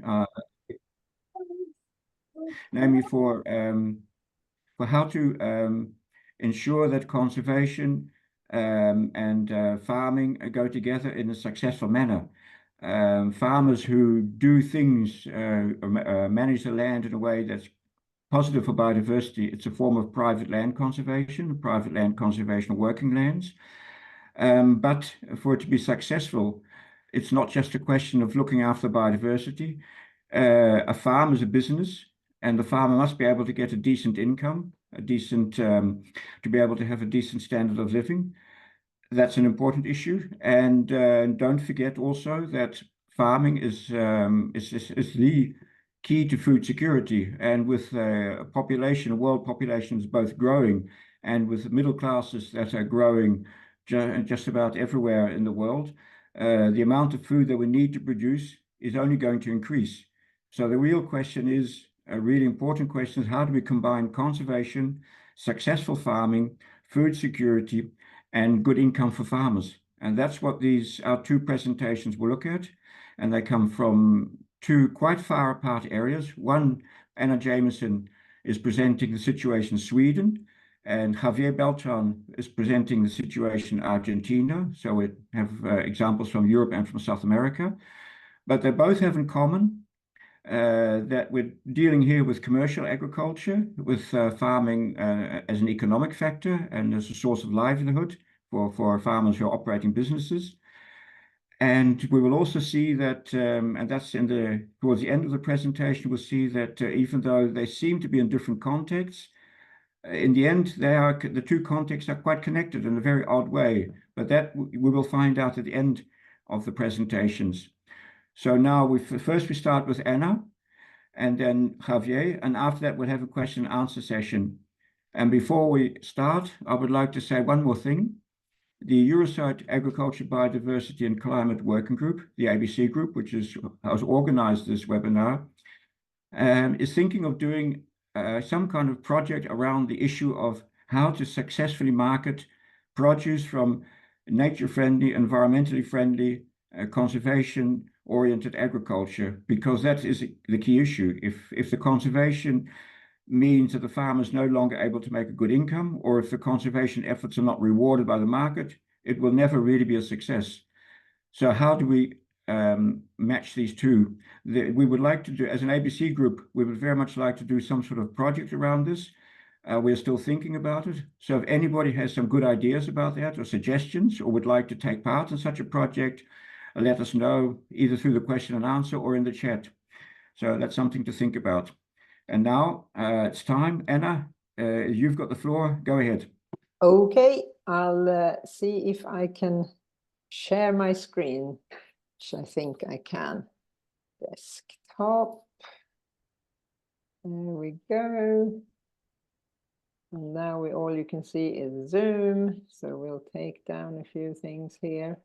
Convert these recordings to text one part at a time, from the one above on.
uh, namely for how to ensure that conservation and farming go together in a successful manner. Farmers who do things, manage the land in a way that's positive for biodiversity, it's a form of private land conservation working lands. But for it to be successful, it's not just a question of looking after biodiversity. A farm is a business, and the farmer must be able to get a decent income, to be able to have a decent standard of living. That's an important issue. And don't forget also that farming is the key to food security. And with a world population is both growing, and with middle classes that are growing just about everywhere in the world, the amount of food that we need to produce is only going to increase. So the real question is, a really important question is, how do we combine conservation, successful farming, food security, and good income for farmers? And that's what our two presentations will look at. And they come from two quite far apart areas. One, Anna Jameson is presenting the situation in Sweden, and Javier Beltran is presenting the situation in Argentina. So we have examples from Europe and from South America. But they both have in common that we're dealing here with commercial agriculture, with farming as an economic factor and as a source of livelihood for farmers who are operating businesses. And we will also see that, and that's towards the end of the presentation, we'll see that even though they seem to be in different contexts, in the end, the two contexts are quite connected in a very odd way. But that we will find out at the end of the presentations. So now first we start with Anna, and then Javier, and after that we'll have a question and answer session. And before we start, I would like to say one more thing. The Eurosite Agriculture, Biodiversity and Climate Working Group, the ABC group, which has organized this webinar, is thinking of doing some kind of project around the issue of how to successfully market produce from nature-friendly, environmentally friendly, conservation-oriented agriculture, because that is the key issue. If the conservation means that the farmer is no longer able to make a good income, or if the conservation efforts are not rewarded by the market, it will never really be a success. So how do we match these two? We would like to do, as an ABC group, we would very much like to do some sort of project around this. We're still thinking about it. So if anybody has some good ideas about that or suggestions, or would like to take part in such a project, let us know either through the question and answer or in the chat. So that's something to think about. And now it's time. Anna, you've got the floor. Go ahead. Okay, I'll see if I can share my screen, which I think I can. Desktop. There we go. And now all you can see is Zoom. So we'll take down a few things here.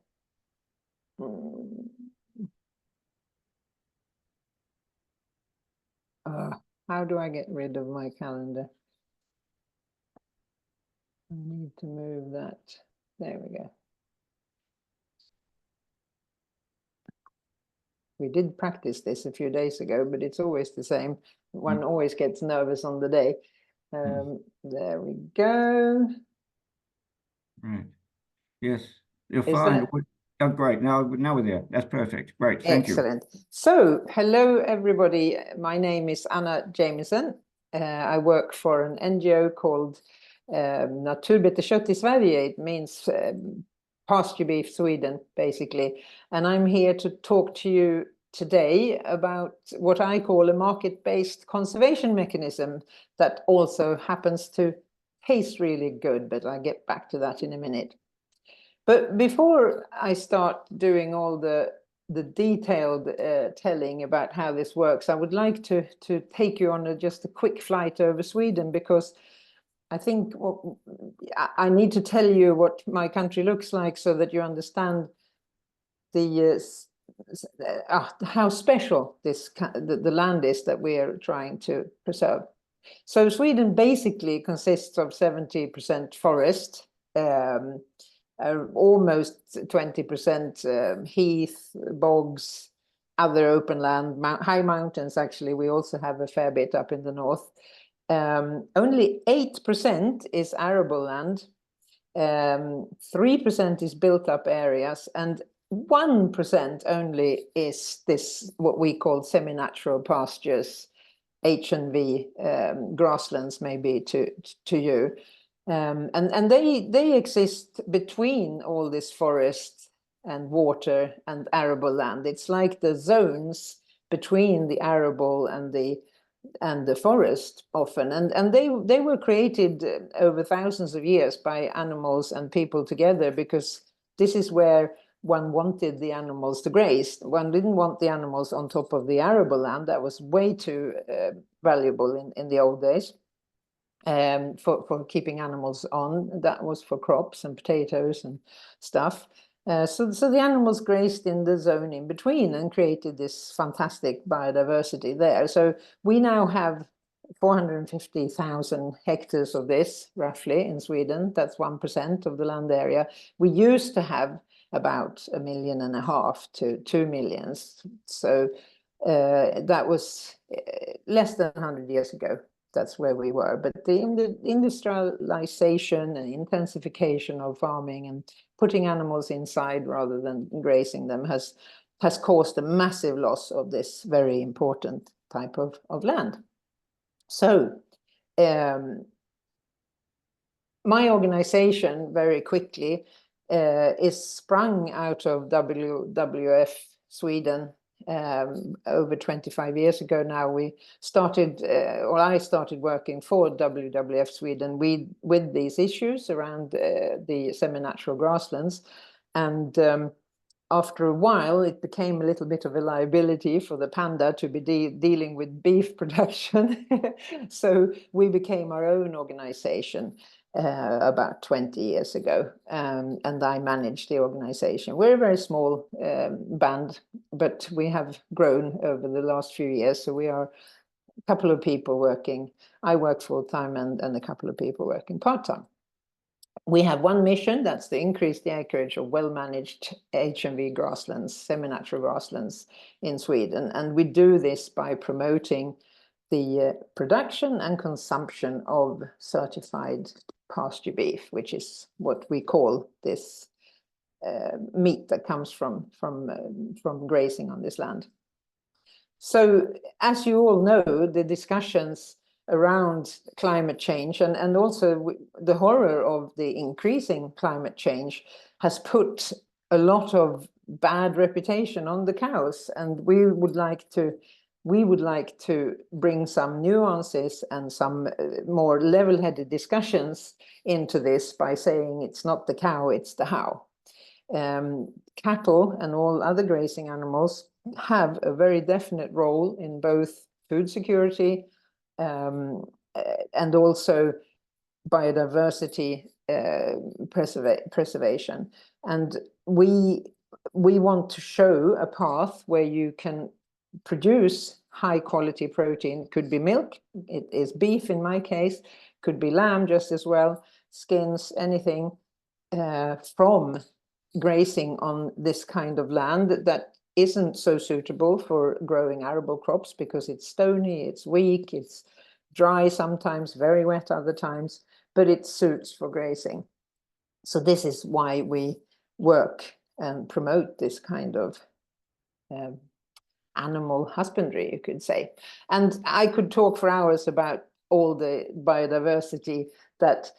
How do I get rid of my calendar? I need to move that. There we go. We did practice this a few days ago, but it's always the same. One always gets nervous on the day. There we go. Right. Yes, you're fine. Oh, great. Now we're there. That's perfect. Great. Thank you. Excellent. So, hello, everybody. My name is Anna Jameson. I work for an NGO called Naturbete i Sverige. It means pasture beef Sweden, basically. And I'm here to talk to you today about what I call a market-based conservation mechanism that also happens to taste really good, but I'll get back to that in a minute. But before I start doing all the detailed telling about how this works, I would like to take you on just a quick flight over Sweden, because I think I need to tell you what my country looks like so that you understand how special the land is that we are trying to preserve. So Sweden basically consists of 70% forest, almost 20% heath, bogs, other open land, high mountains. Actually, we also have a fair bit up in the north. Only 8% is arable land. 3% is built up areas, and 1% only is this, what we call semi-natural pastures, H&V, grasslands maybe to you. And they exist between all this forest and water and arable land. It's like the zones between the arable and the forest often, and they were created over thousands of years by animals and people together, because this is where one wanted the animals to graze. One didn't want the animals on top of the arable land. That was way too valuable in the old days for keeping animals on. That was for crops and potatoes and stuff. So the animals grazed in the zone in between and created this fantastic biodiversity there. So we now have 450,000 hectares of this, roughly, in Sweden. That's 1% of the land area. We used to have about 1.5 million to 2 million. So that was less than 100 years ago. That's where we were. But the industrialization and intensification of farming and putting animals inside rather than grazing them has caused a massive loss of this very important type of land. So my organization very quickly is sprung out of WWF Sweden. Over 25 years ago now, we started, or I started working for WWF Sweden with these issues around the semi-natural grasslands. And after a while, it became a little bit of a liability for the panda to be dealing with beef production. So we became our own organization about 20 years ago, and I managed the organization. We're a very small band, but we have grown over the last few years. So we are a couple of people working. I work full-time and a couple of people working part-time. We have one mission, that's to increase the acreage of well-managed H&V grasslands, semi-natural grasslands in Sweden. And we do this by promoting the production and consumption of certified pasture beef, which is what we call this meat that comes from grazing on this land. So, as you all know, the discussions around climate change and also the horror of the increasing climate change has put a lot of bad reputation on the cows, and we would like to bring some nuances and some more level-headed discussions into this by saying it's not the cow, it's the how. Cattle and all other grazing animals have a very definite role in both food security and also biodiversity preservation. And we want to show a path where you can produce high quality protein. Could be milk, it is beef in my case, could be lamb just as well, skins, anything from grazing on this kind of land that isn't so suitable for growing arable crops because it's stony, it's weak, it's dry sometimes, very wet other times, but it suits for grazing. So this is why we work and promote this kind of animal husbandry, you could say. And I could talk for hours about all the biodiversity that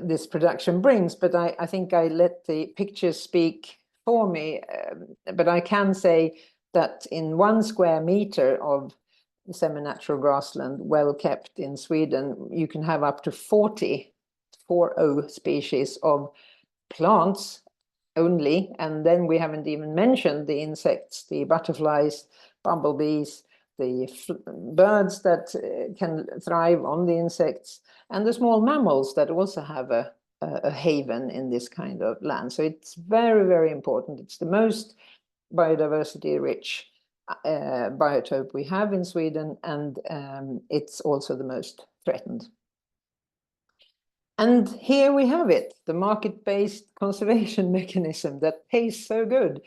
this production brings, but I think I let the pictures speak for me. But I can say that in 1 square meter of semi-natural grassland, well kept in Sweden, you can have up to 40 species of plants only, and then we haven't even mentioned the insects, the butterflies, bumblebees, the birds that can thrive on the insects, and the small mammals that also have a haven in this kind of land. So it's very, very important. It's the most biodiversity rich biotope we have in Sweden, and it's also the most threatened. And here we have it, the market-based conservation mechanism that pays so good.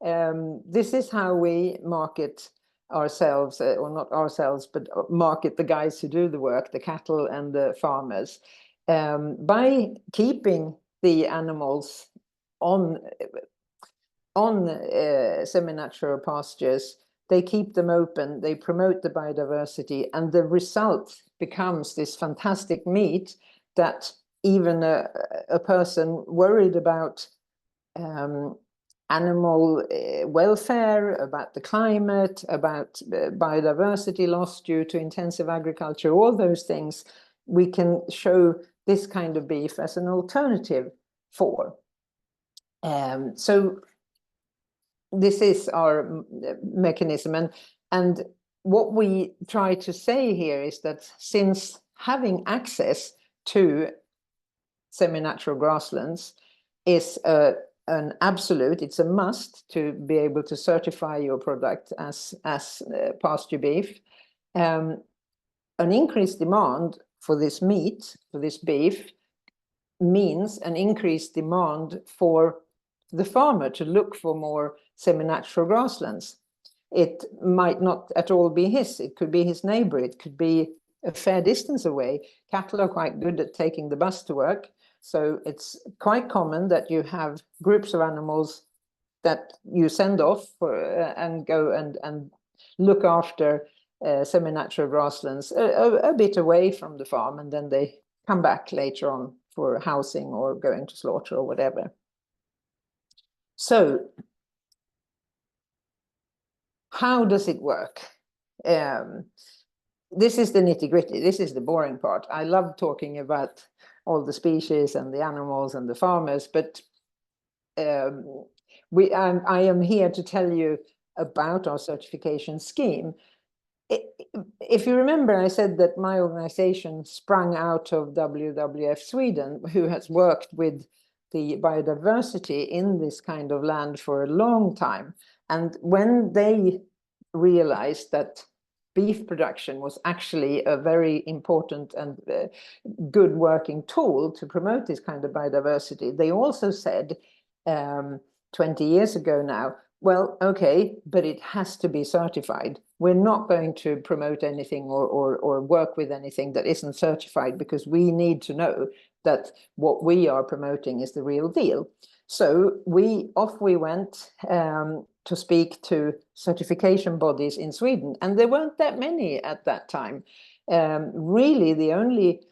This is how we market ourselves, or not ourselves, but market the guys who do the work, the cattle and the farmers, by keeping the animals on semi-natural pastures. They keep them open, they promote the biodiversity, and the result becomes this fantastic meat that even a person worried about animal welfare, about the climate, about biodiversity loss due to intensive agriculture, all those things, we can show this kind of beef as an alternative for. So this is our mechanism, and what we try to say here is that since having access to semi-natural grasslands is an absolute, it's a must to be able to certify your product as pasture beef, an increased demand for this meat, for this beef, means an increased demand for the farmer to look for more semi-natural grasslands. It might not at all be his, it could be his neighbor, it could be a fair distance away. Cattle are quite good at taking the bus to work, so it's quite common that you have groups of animals that you send off for, and go and look after semi-natural grasslands a bit away from the farm, and then they come back later on for housing or going to slaughter or whatever. So how does it work? This is the nitty-gritty. This is the boring part. I love talking about all the species and the animals and the farmers, but I am here to tell you about our certification scheme. If you remember, I said that my organization sprang out of WWF Sweden, who has worked with the biodiversity in this kind of land for a long time. And when they realized that beef production was actually a very important and good working tool to promote this kind of biodiversity, they also said 20 years ago now, well, okay, but it has to be certified. We're not going to promote anything or work with anything that isn't certified, because we need to know that what we are promoting is the real deal. So off we went to speak to certification bodies in Sweden, and there weren't that many at that time. Really, the only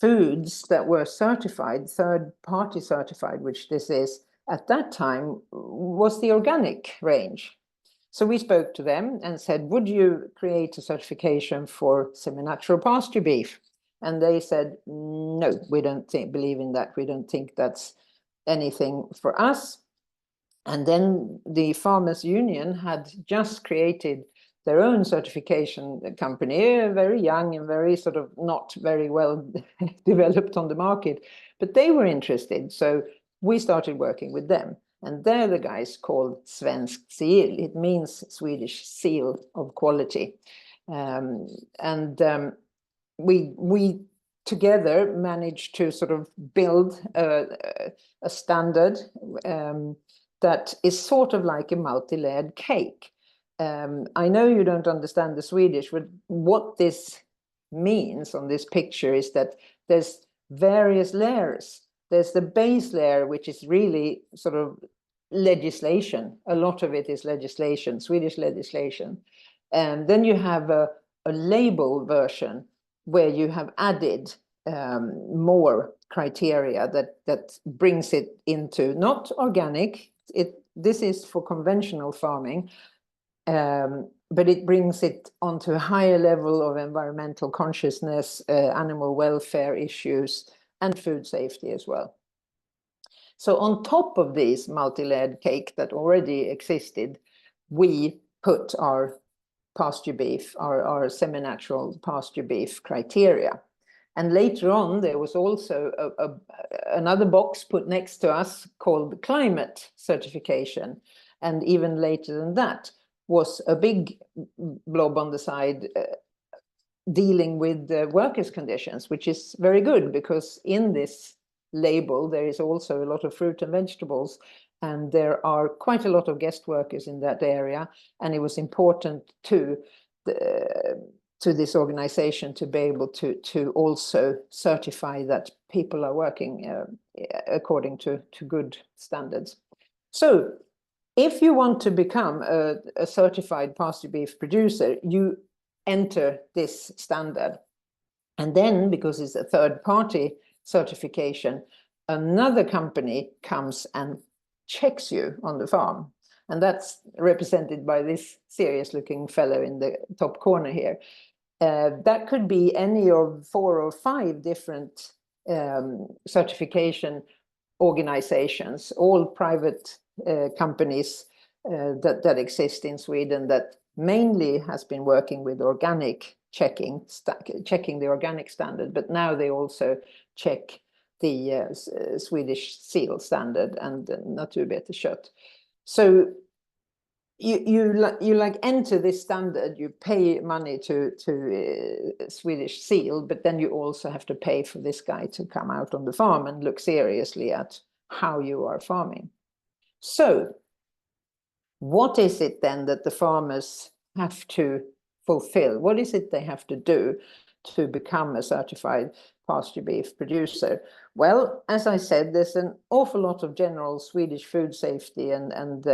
foods that were certified, third-party certified, which this is, at that time was the organic range. So we spoke to them and said, would you create a certification for semi-natural pasture beef? And they said, no, we don't believe in that. We don't think that's anything for us. And then the Farmers Union had just created their own certification company, very young and very sort of not very well developed on the market, but they were interested. So we started working with them, and they're the guys called Svensk Sigill. It means Swedish seal of quality. We together managed to sort of build a standard that is sort of like a multi-layered cake. I know you don't understand the Swedish, but what this means on this picture is that there's various layers. There's the base layer, which is really sort of legislation. A lot of it is legislation, Swedish legislation. And then you have a label version where you have added more criteria that brings it into not organic. This is for conventional farming, but it brings it onto a higher level of environmental consciousness, animal welfare issues, and food safety as well. So on top of this multi-layered cake that already existed, we put our pasture beef, our semi-natural pasture beef criteria. And later on, there was also another box put next to us called climate certification. And even later than that was a big blob on the side dealing with the workers' conditions, which is very good, because in this label there is also a lot of fruit and vegetables, And there are quite a lot of guest workers in that area, and it was important to this organization to be able to also certify that people are working according to good standards. So if you want to become a certified pasture beef producer, you enter this standard. And then, because it's a third-party certification, another company comes and checks you on the farm. And that's represented by this serious-looking fellow in the top corner here. That could be any of 4 or 5 different certification organizations, all private companies that exist in Sweden, that mainly has been working with organic checking the organic standard, but now they also check the Swedish seal standard and Naturbeteskött. So you like enter this standard, you pay money to Swedish seal, but then you also have to pay for this guy to come out on the farm and look seriously at how you are farming. So what is it then that the farmers have to fulfill? What is it they have to do to become a certified pasture beef producer? Well, as I said, there's an awful lot of general Swedish food safety and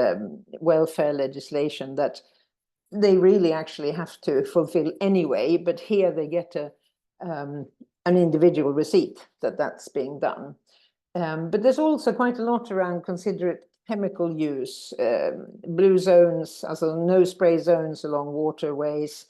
welfare legislation that they really actually have to fulfill anyway, but here they get an individual receipt that that's being done. But there's also quite a lot around considerate chemical use, blue zones, also no spray zones along waterways.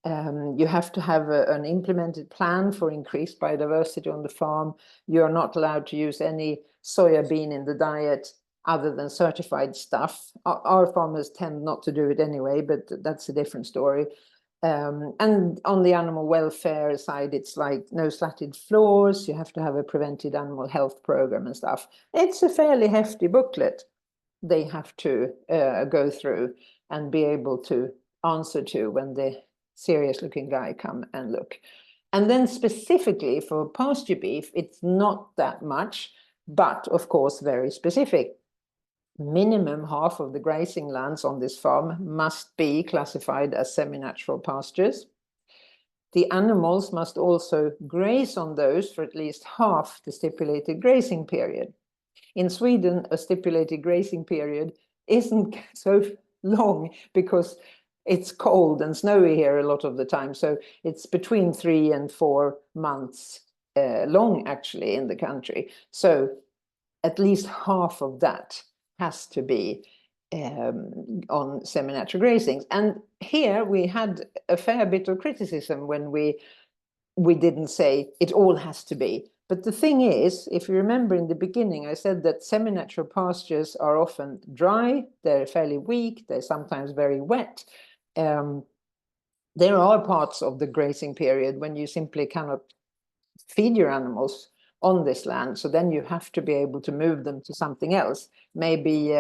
You have to have an implemented plan for increased biodiversity on the farm. You're not allowed to use any soya bean in the diet other than certified stuff. Our farmers tend not to do it anyway, but that's a different story. And on the animal welfare side, it's like no slatted floors. You have to have a prevented animal health program and stuff. It's a fairly hefty booklet they have to go through and be able to answer to when the serious looking guy come and look. And then specifically for pasture beef, it's not that much, but of course very specific. Minimum half of the grazing lands on this farm must be classified as semi-natural pastures. The animals must also graze on those for at least half the stipulated grazing period. In Sweden, a stipulated grazing period isn't so long because it's cold and snowy here a lot of the time. So it's between 3 and 4 months long, actually, in the country. So at least half of that has to be on semi-natural grazings. And here we had a fair bit of criticism when we didn't say it all has to be. But the thing is, if you remember in the beginning, I said that semi-natural pastures are often dry, they're fairly weak, they're sometimes very wet. There are parts of the grazing period when you simply cannot feed your animals on this land. So then you have to be able to move them to something else, maybe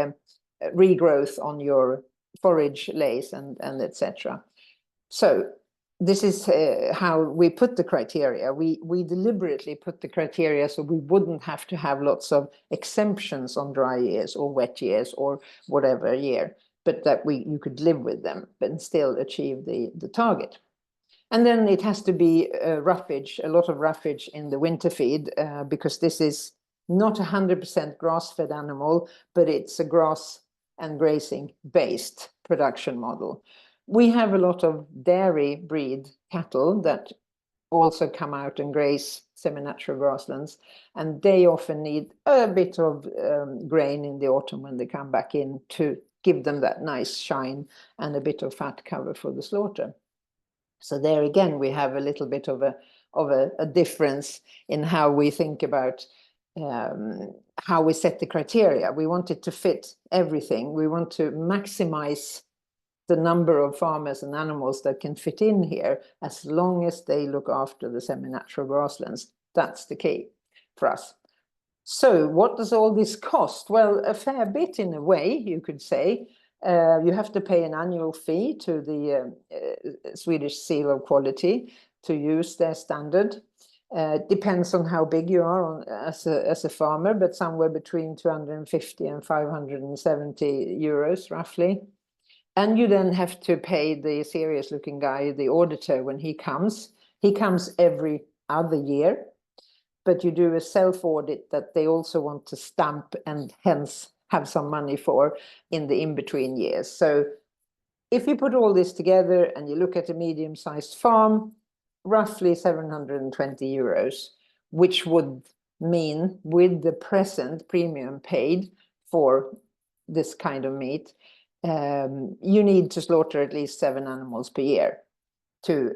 regrowth on your forage lays and etc. So this is how we put the criteria. We deliberately put the criteria so we wouldn't have to have lots of exemptions on dry years or wet years or whatever year, but that you could live with them but still achieve the target. And then it has to be roughage, a lot of roughage in the winter feed, because this is not 100% grass-fed animal, but it's a grass and grazing based production model. We have a lot of dairy breed cattle that also come out and graze semi-natural grasslands, and they often need a bit of grain in the autumn when they come back in to give them that nice shine and a bit of fat cover for the slaughter. So there again, we have a little bit of a difference in how we think about how we set the criteria. We want it to fit everything. We want to maximize the number of farmers and animals that can fit in here, as long as they look after the semi-natural grasslands. That's the key for us. So what does all this cost? Well, a fair bit in a way, you could say. You have to pay an annual fee to the Swedish Seal of Quality to use their standard. Depends on how big you are as a farmer, but somewhere between 250 and 570 euros roughly. And you then have to pay the serious looking guy, the auditor, when he comes. He comes every other year, but you do a self-audit that they also want to stamp and hence have some money for in the in-between years. So if you put all this together and you look at a medium-sized farm, roughly 720 euros, which would mean with the present premium paid for this kind of meat, you need to slaughter at least 7 animals per year to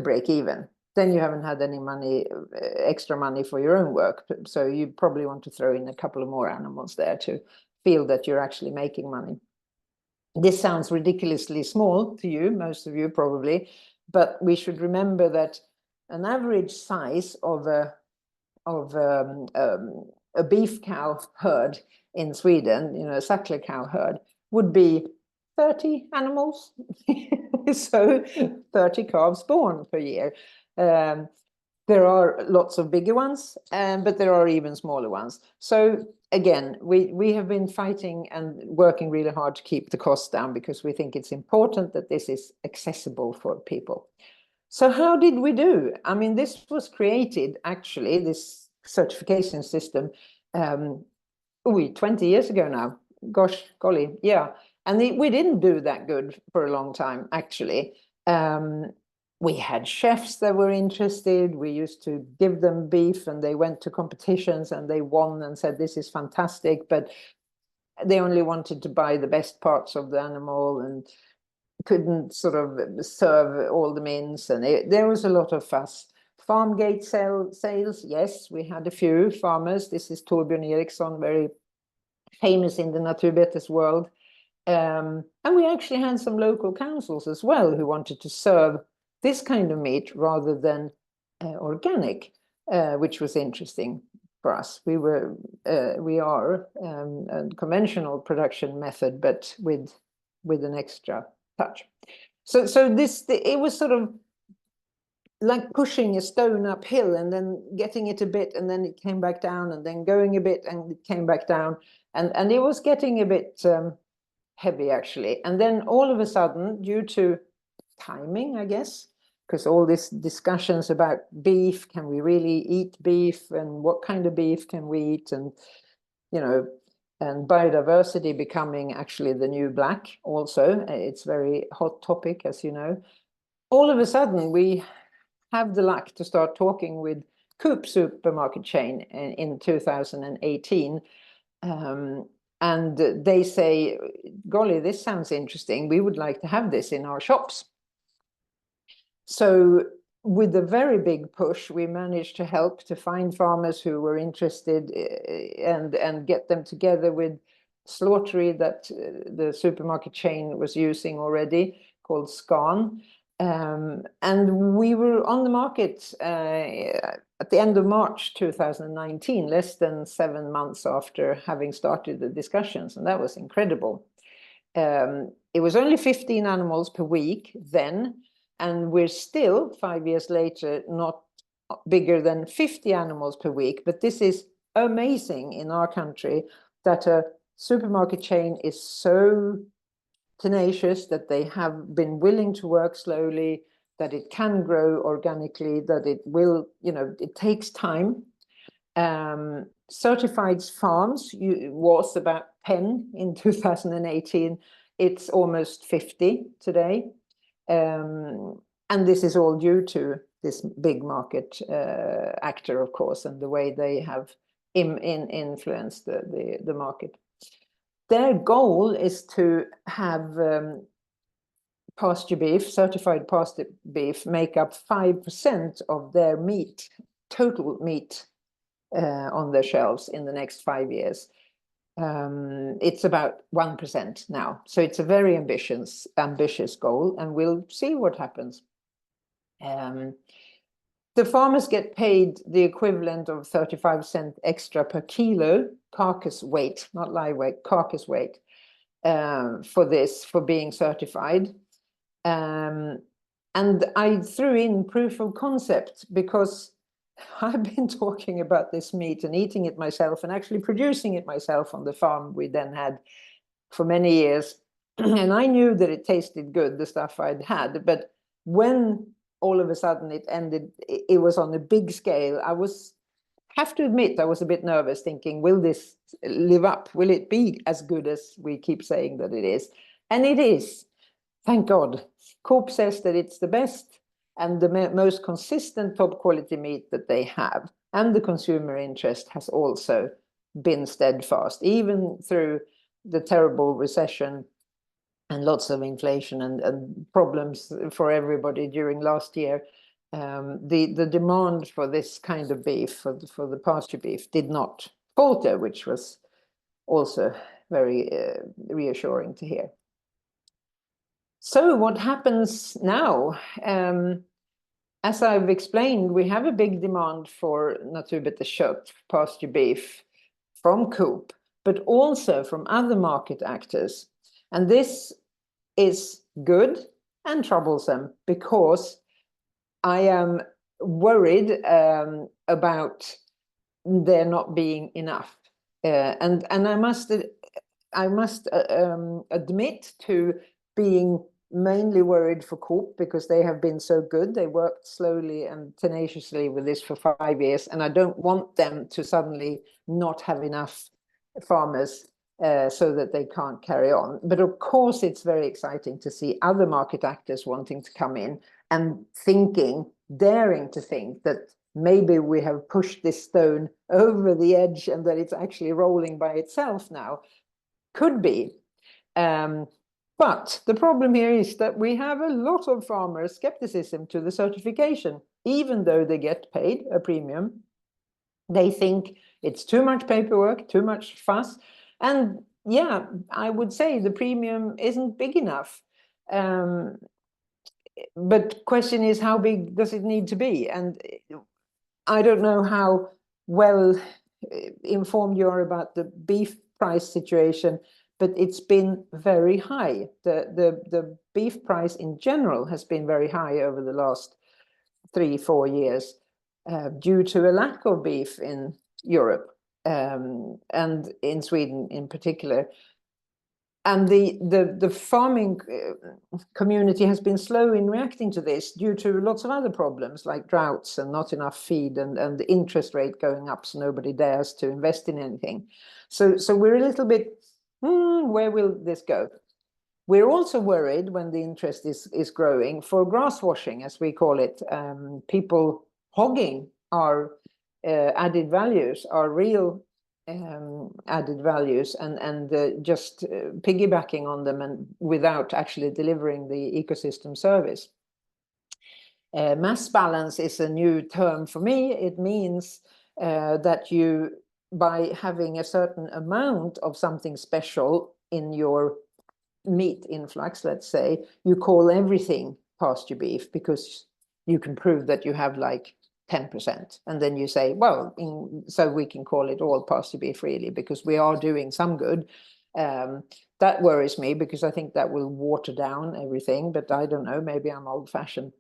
break even. Then you haven't had any money, extra money for your own work. So you probably want to throw in a couple of more animals there to feel that you're actually making money. This sounds ridiculously small to you, most of you probably, but we should remember that an average size of a beef cow herd in Sweden, you know, a suckler cow herd, would be 30 animals. So 30 calves born per year. There are lots of bigger ones, but there are even smaller ones. So again, we have been fighting and working really hard to keep the costs down because we think it's important that this is accessible for people. So how did we do? I mean, this was created, actually, this certification system, 20 years ago now. Gosh, golly, yeah. And we didn't do that good for a long time, actually. We had chefs that were interested. We used to give them beef and they went to competitions and they won and said, this is fantastic. But they only wanted to buy the best parts of the animal and couldn't sort of serve all the mince. And there was a lot of fuss. Farm gate sales, yes, we had a few farmers. This is Torbjörn Eriksson, very famous in the Naturbetes world. And we actually had some local councils as well who wanted to serve this kind of meat rather than organic, which was interesting for us. We are a conventional production method, but with an extra touch. So it was sort of like pushing a stone uphill and then getting it a bit, and then it came back down, and then going a bit, and it came back down, and it was getting a bit heavy actually. And then all of a sudden, due to timing, I guess, because all these discussions about beef, can we really eat beef, and what kind of beef can we eat, and you know, and biodiversity becoming actually the new black also. It's a very hot topic, as you know. All of a sudden, we have the luck to start talking with Coop supermarket chain in 2018. And they say, golly, this sounds interesting. We would like to have this in our shops. So with a very big push, we managed to help to find farmers who were interested and get them together with slaughtery that the supermarket chain was using already, called Scan. And we were on the market at the end of March 2019, less than 7 months after having started the discussions, and that was incredible. It was only 15 animals per week then, and we're still, 5 years later, not bigger than 50 animals per week. But this is amazing in our country that a supermarket chain is so tenacious, that they have been willing to work slowly, that it can grow organically, that it will, you know, it takes time. Certified farms was about 10 in 2018. It's almost 50 today. And this is all due to this big market actor, of course, and the way they have influenced the market. Their goal is to have pasture beef, certified pasture beef, make up 5% of their meat, total meat on their shelves in the next 5 years. It's about 1% now. So it's a very ambitious goal, and we'll see what happens. The farmers get paid the equivalent of 35 cents extra per kilo carcass weight, not live weight, carcass weight, for being certified. And I threw in proof of concept because I've been talking about this meat and eating it myself and actually producing it myself on the farm we then had for many years. And I knew that it tasted good, the stuff I'd had. But when all of a sudden it ended, it was on a big scale, have to admit, I was a bit nervous, thinking, will this live up? Will it be as good as we keep saying that it is? And it is. Thank God. Coop says that it's the best and the most consistent top quality meat that they have. And the consumer interest has also been steadfast, even through the terrible recession and lots of inflation and problems for everybody during last year. The demand for this kind of beef, for the pasture beef, did not falter, which was also very reassuring to hear. So what happens now? As I've explained, we have a big demand for naturbeteskött, pasture beef, from Coop, but also from other market actors. And this is good and troublesome because I am worried about there not being enough. And I must admit to being mainly worried for Coop because they have been so good. They worked slowly and tenaciously with this for 5 years, and I don't want them to suddenly not have enough farmers so that they can't carry on. But of course, it's very exciting to see other market actors wanting to come in and daring to think that maybe we have pushed this stone over the edge and that it's actually rolling by itself now. Could be. But the problem here is that we have a lot of farmers' skepticism to the certification, even though they get paid a premium. They think it's too much paperwork, too much fuss. And yeah, I would say the premium isn't big enough. But question is, how big does it need to be? And I don't know how well informed you are about the beef price situation, but it's been very high. The beef price in general has been very high over the last 3-4 years due to a lack of beef in Europe and in Sweden in particular. And the farming community has been slow in reacting to this due to lots of other problems like droughts and not enough feed and the interest rate going up, so nobody dares to invest in anything. So we're a little bit, where will this go? We're also worried when the interest is growing for grass washing, as we call it, people hogging our added values, our real added values, and just piggybacking on them and without actually delivering the ecosystem service. Mass balance is a new term for me. It means that you, by having a certain amount of something special in your meat influx, let's say, you call everything pasture beef because you can prove that you have like 10%. And then you say, well, so we can call it all pasture beef really, because we are doing some good. That worries me because I think that will water down everything, but I don't know, maybe I'm old-fashioned.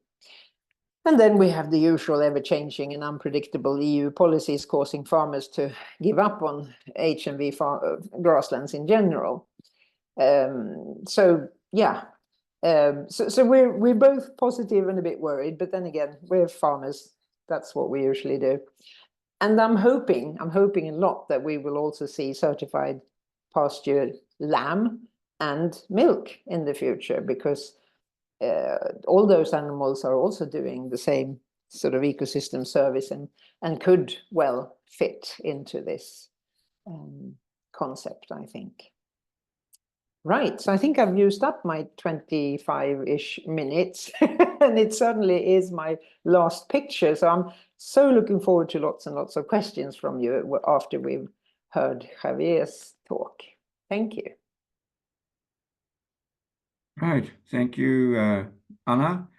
And then we have the usual ever-changing and unpredictable EU policies causing farmers to give up on HMV grasslands in general. So yeah, so we're both positive and a bit worried, but then again, we're farmers. That's what we usually do. And I'm hoping a lot that we will also see certified pasture lamb and milk in the future, because all those animals are also doing the same sort of ecosystem service and could well fit into this concept, I think. Right, so I think I've used up my 25-ish minutes, and it certainly is my last picture. So I'm so looking forward to lots and lots of questions from you after we've heard Javier's talk. Thank you. Right, thank you, Anna.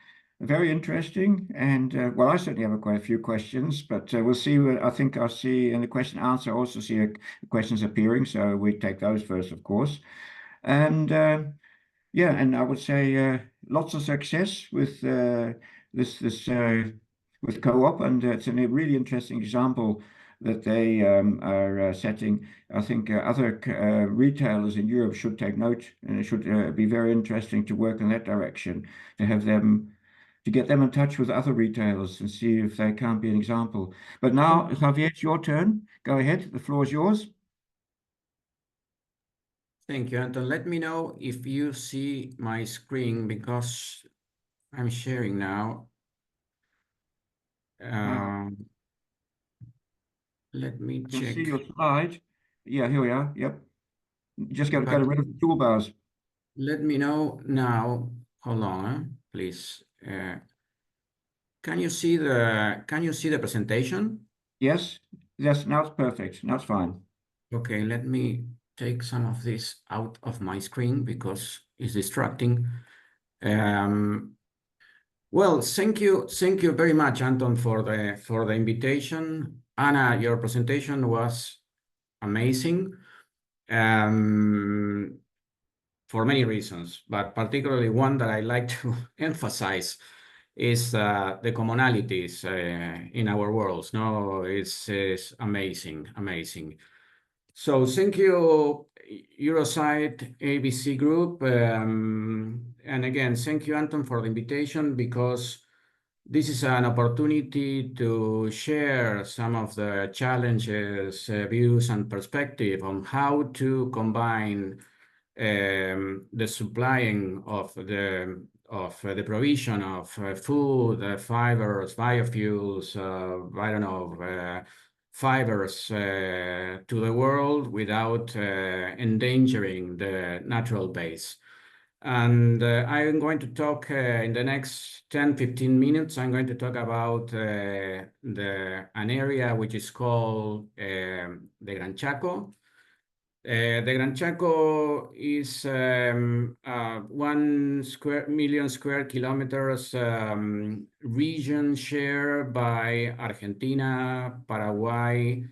Very interesting, and well, I certainly have quite a few questions, but we'll see. I think I'll see in the question answer. I also see questions appearing, so we take those first, of course. And yeah, and I would say lots of success with this with co-op, and it's a really interesting example that they are setting. I think other retailers in Europe should take note, and it should be very interesting to work in that direction, to have them, to get them in touch with other retailers and see if they can't be an example. But now, Javier, it's your turn. Go ahead. The floor is yours. Thank you, Anton. Let me know if you see my screen because I'm sharing now. Let me I can check. see your slide. Yeah, here we are. Yep. Just got But rid of the toolbars. let me know now. Hold on, please. Can you see the presentation? Yes. Yes. Now it's perfect. Now it's fine. Okay, let me take some of this out of my screen because it's distracting. Well, thank you very much, Anton, for the invitation. Anna, your presentation was amazing, for many reasons, but particularly one that I like to emphasize is the commonalities in our worlds. No, it's amazing, amazing. So thank you, Eurosite ABC Group. And again, thank you, Anton, for the invitation, because this is an opportunity to share some of the challenges, views, and perspective on how to combine the supplying of the provision of food, fibers, biofuels, I don't know, fibers to the world without endangering the natural base. And I'm going to talk in the next 10-15 minutes. I'm going to talk about an area which is called the Gran Chaco. The Gran Chaco is 1 million square kilometers region shared by Argentina, Paraguay,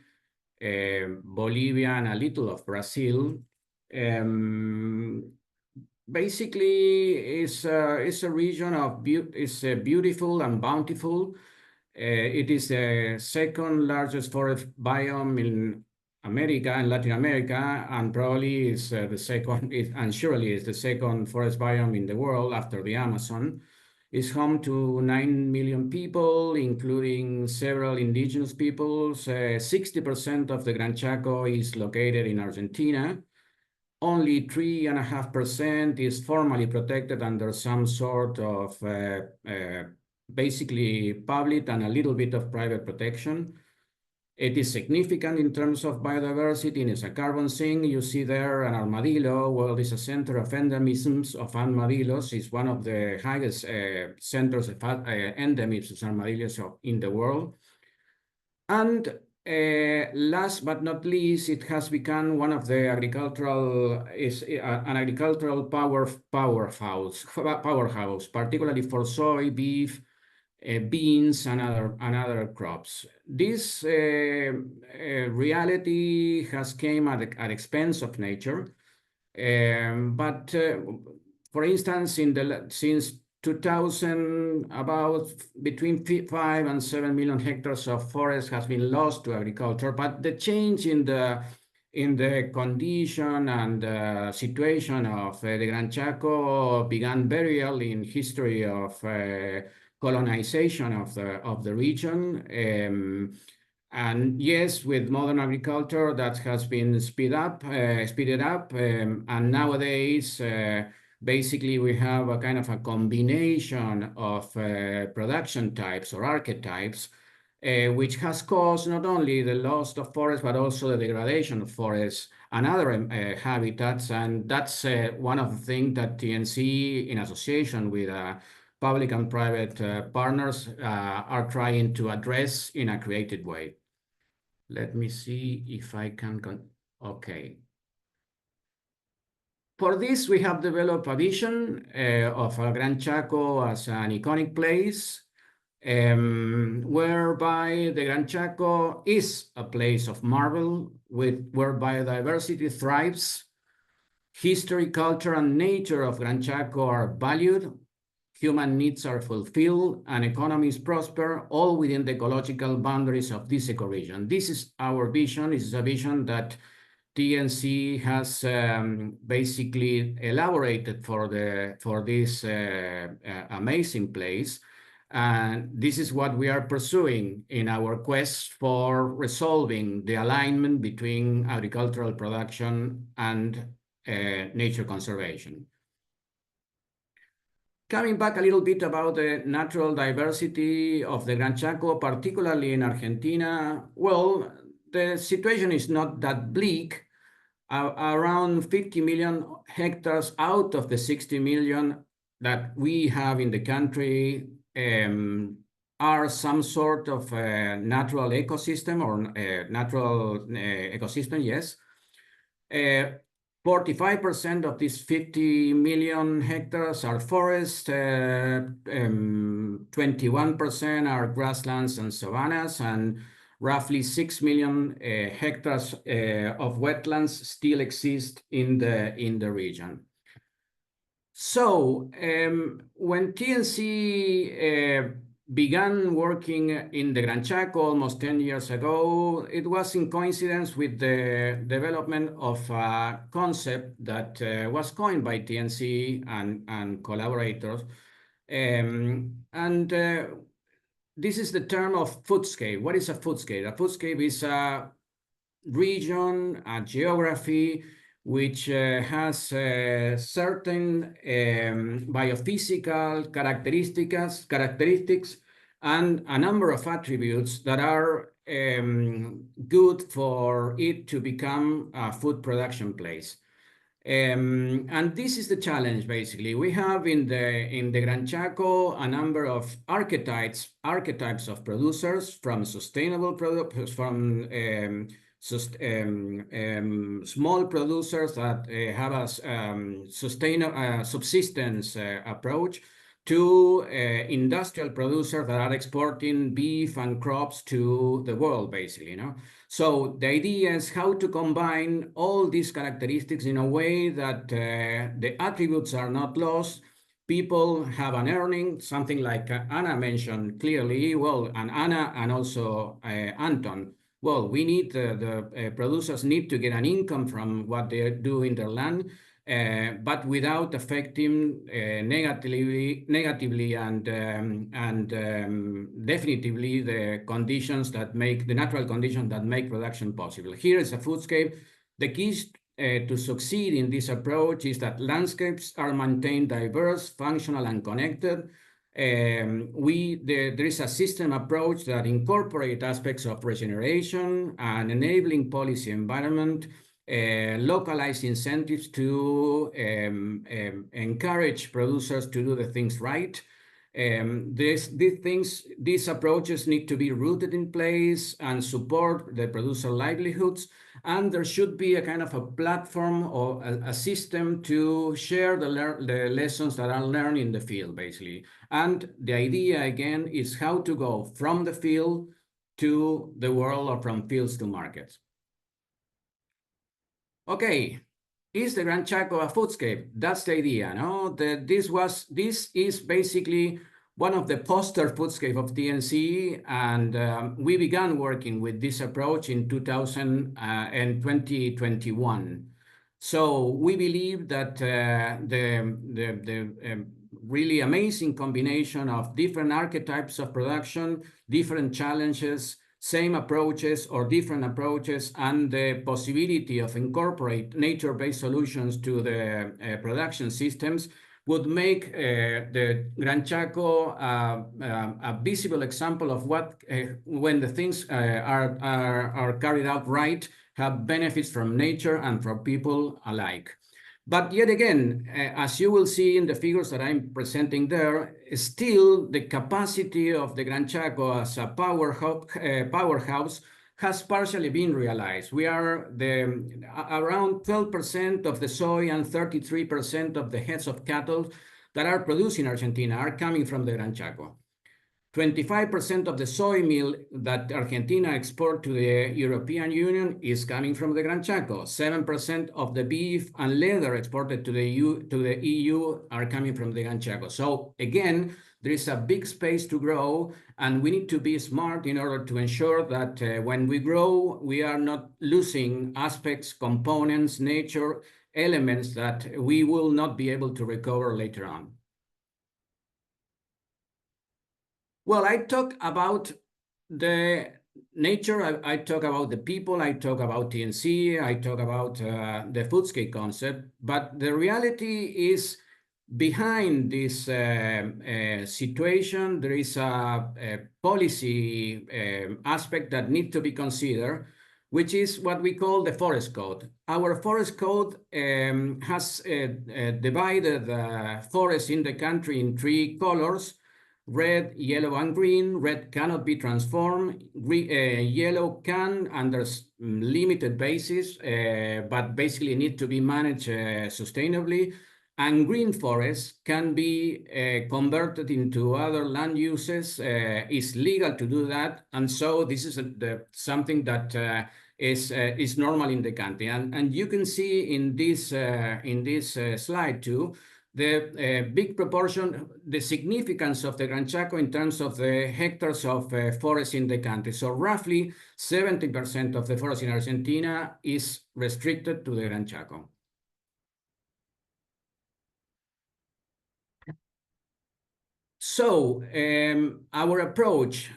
Bolivia, and a little of Brazil. Basically, it's a region of beautiful and bountiful. It is the second largest forest biome in America and Latin America, and probably is the second, and surely is the second forest biome in the world after the Amazon. It's home to 9 million people, including several indigenous peoples. 60% of the Gran Chaco is located in Argentina. Only 3.5% is formally protected under some sort of basically public and a little bit of private protection. It is significant in terms of biodiversity, and it's a carbon sink. You see there an armadillo. Well, it's a center of endemisms of armadillos. It's one of the highest centers of endemisms of armadillos in the world. And last but not least, it has become one of the an agricultural powerhouse, particularly for soy, beef, beans, and other crops. This reality has came at expense of nature, but for instance, since 2000, about between 5 and 7 million hectares of forest has been lost to agriculture. But the change in the condition and situation of the Gran Chaco began very early in history of colonization of the region. And yes, with modern agriculture, that has been speeded up. And nowadays, basically, we have a kind of a combination of production types or archetypes, which has caused not only the loss of forests, but also the degradation of forests and other habitats. And that's one of the things that TNC, in association with public and private partners, are trying to address in a creative way. Let me see if I can, okay. For this, we have developed a vision of Gran Chaco as an iconic place, whereby the Gran Chaco is a place of marvel where biodiversity thrives. History, culture, and nature of Gran Chaco are valued. human needs are fulfilled, and economies prosper, all within the ecological boundaries of this ecoregion. This is our vision. This is a vision that TNC has basically elaborated for this amazing place. And this is what we are pursuing in our quest for resolving the alignment between agricultural production and nature conservation. Coming back a little bit about the natural diversity of the Gran Chaco, particularly in Argentina, well, the situation is not that bleak. Around 50 million hectares out of the 60 million that we have in the country are some sort of natural ecosystem or natural ecosystem, yes. 45% of these 50 million hectares are forests, 21% are grasslands and savannas, and roughly 6 million hectares of wetlands still exist in the region. So when TNC began working in the Gran Chaco almost 10 years ago, it was in coincidence with the development of a concept that was coined by TNC and collaborators. This is the term of foodscape. What is a foodscape? A foodscape is a region, a geography, which has certain biophysical characteristics and a number of attributes that are good for it to become a food production place. And this is the challenge, basically. We have in the Gran Chaco a number of archetypes of producers, from sustainable products, from small producers that have a subsistence approach, to industrial producers that are exporting beef and crops to the world, basically, you know. So the idea is how to combine all these characteristics in a way that the attributes are not lost. People have an earning, something like Anna mentioned clearly, well, and Anna and also Anton. Well, we need the producers need to get an income from what they do in their land, but without affecting negatively and definitively the conditions that make the natural conditions that make production possible. Here is a foodscape. The key to succeed in this approach is that landscapes are maintained diverse, functional, and connected. There is a system approach that incorporates aspects of regeneration and enabling policy environment, localized incentives to encourage producers to do the things right. These approaches need to be rooted in place and support the producer livelihoods. And there should be a kind of a platform or a system to share the lessons that are learned in the field, basically. And the idea, again, is how to go from the field to the world or from fields to markets. Okay, is the Gran Chaco a foodscape? That's the idea, no? This is basically one of the poster foodscape of TNC, and we began working with this approach in 2021. So we believe that the really amazing combination of different archetypes of production, different challenges, same approaches or different approaches, and the possibility of incorporate nature-based solutions to the production systems would make the Gran Chaco a visible example of what, when the things are carried out right, have benefits from nature and from people alike. But yet again, as you will see in the figures that I'm presenting there, still the capacity of the Gran Chaco as a powerhouse has partially been realized. We are around 12% of the soy and 33% of the heads of cattle that are produced in Argentina are coming from the Gran Chaco. 25% of the soy meal that Argentina export to the European Union is coming from the Gran Chaco. 7% of the beef and leather exported to the EU are coming from the Gran Chaco. So again, there is a big space to grow, and we need to be smart in order to ensure that when we grow, we are not losing aspects, components, nature, elements that we will not be able to recover later on. Well, I talk about the nature, I talk about the people, I talk about TNC, I talk about the Foodscape concept, but the reality is behind this situation, there is a policy aspect that needs to be considered, which is what we call the forest code. Our forest code has divided forests in the country in 3 colors: red, yellow, and green. Red cannot be transformed. Yellow can under limited basis, but basically need to be managed sustainably. And green forests can be converted into other land uses. It's legal to do that. And so this is something that is normal in the country. And you can see in this slide too, the big proportion, the significance of the Gran Chaco in terms of the hectares of forest in the country. So roughly 70% of the forest in Argentina is restricted to the Gran Chaco. So our approach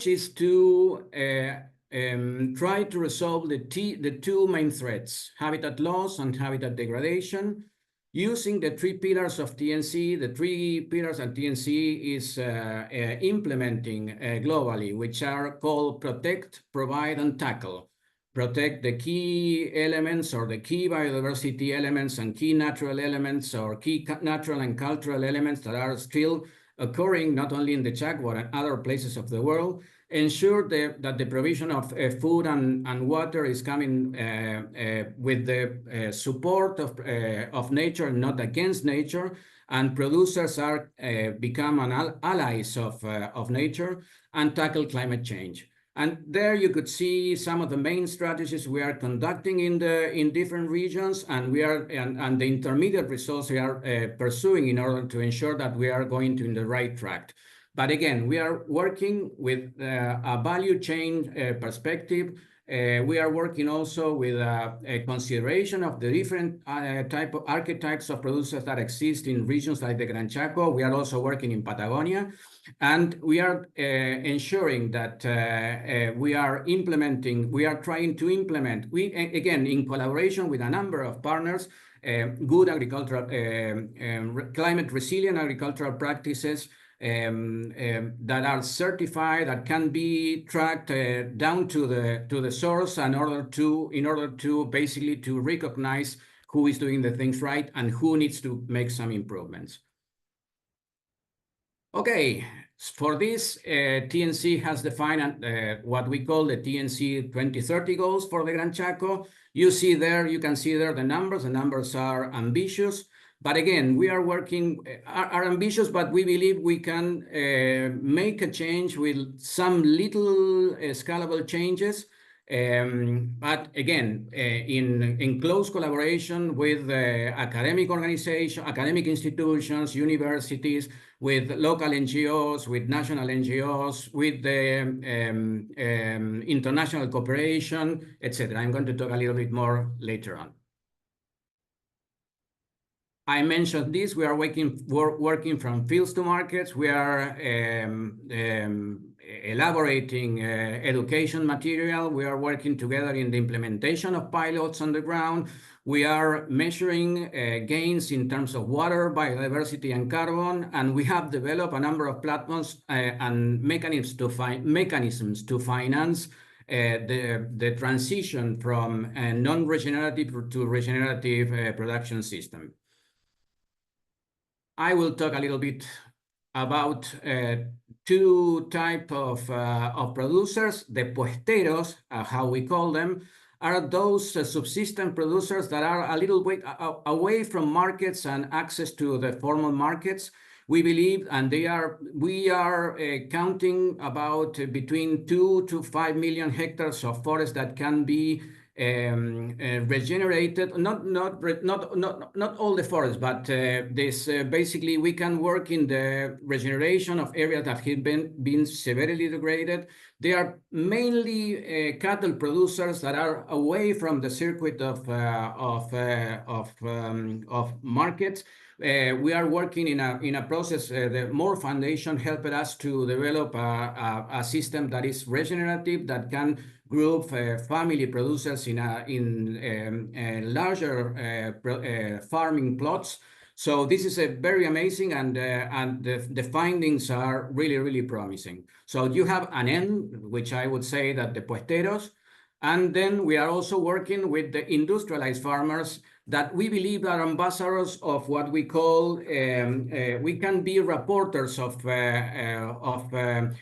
is to try to resolve the 2 main threats: habitat loss and habitat degradation, using the 3 pillars of TNC. The 3 pillars that TNC is implementing globally, which are called protect, provide, and tackle. Protect the key elements or the key biodiversity elements and key natural elements or key natural and cultural elements that are still occurring not only in the Chaco but in other places of the world. Ensure that the provision of food and water is coming with the support of nature, not against nature, and producers are become allies of nature, and tackle climate change. And there you could see some of the main strategies we are conducting in different regions, and and the intermediate results we are pursuing in order to ensure that we are going in the right track. But again, we are working with a value chain perspective. We are working also with a consideration of the different type of archetypes of producers that exist in regions like the Gran Chaco. We are also working in Patagonia, and we are ensuring that we are trying to implement, again, in collaboration with a number of partners, good agricultural, climate resilient agricultural practices that are certified, that can be tracked down to the source in order to basically to recognize who is doing the things right and who needs to make some improvements. Okay, for this, TNC has defined what we call the TNC 2030 goals for the Gran Chaco. You can see there the numbers. The numbers are ambitious. But again, we are working, are ambitious, but we believe we can make a change with some little scalable changes. But again, in close collaboration with academic organizations, academic institutions, universities, with local NGOs, with national NGOs, with the international cooperation, etc. I'm going to talk a little bit more later on. I mentioned this, we are working from fields to markets. We are elaborating education material. We are working together in the implementation of pilots on the ground. We are measuring gains in terms of water, biodiversity, and carbon. And we have developed a number of platforms and mechanisms to finance the transition from a non-regenerative to regenerative production system. I will talk a little bit about 2 types of producers. The puesteros, how we call them, are those subsistence producers that are a little bit away from markets and access to the formal markets. We believe, and we are counting about between 2 to 5 million hectares of forest that can be regenerated. Not all the forests, but this basically we can work in the regeneration of areas that have been severely degraded. They are mainly cattle producers that are away from the circuit of markets. We are working in a process. The More Foundation helped us to develop a system that is regenerative, that can group family producers in larger farming plots. So this is a very amazing, and the findings are really promising. So you have an end, which I would say that the puesteros, and then we are also working with the industrialized farmers that we believe are ambassadors of what we call, we can be reporters of the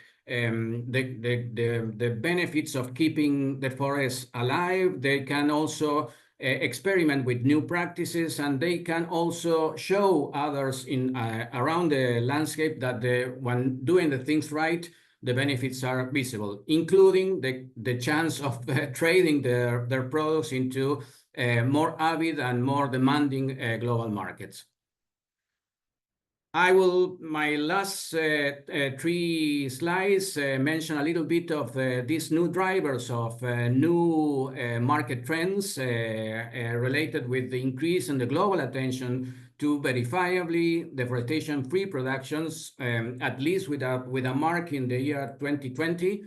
benefits of keeping the forests alive. They can also experiment with new practices, and they can also show others around the landscape that when doing the things right, the benefits are visible, including the chance of trading their products into more avid and more demanding global markets. I will, my last 3 slides, mention a little bit of these new drivers of new market trends related with the increase in the global attention to verifiably deforestation-free productions, at least with a mark in the year 2020.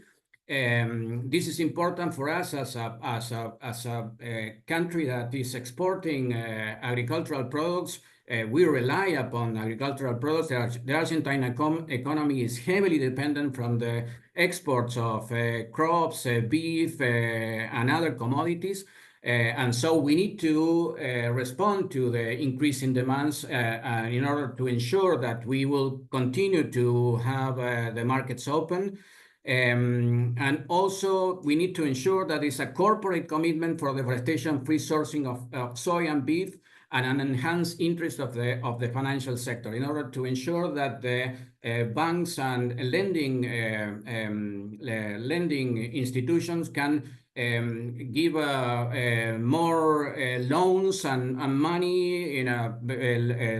This is important for us as a country that is agricultural products. We rely upon agricultural products. The Argentine economy is heavily dependent from the exports of crops, beef, and other commodities. And so we need to respond to the increase in demands in order to ensure that we will continue to have the markets open. And also we need to ensure that it's a corporate commitment for deforestation-free sourcing of soy and beef, and an enhanced interest of the financial sector in order to ensure that the banks and lending institutions can give more loans and money in a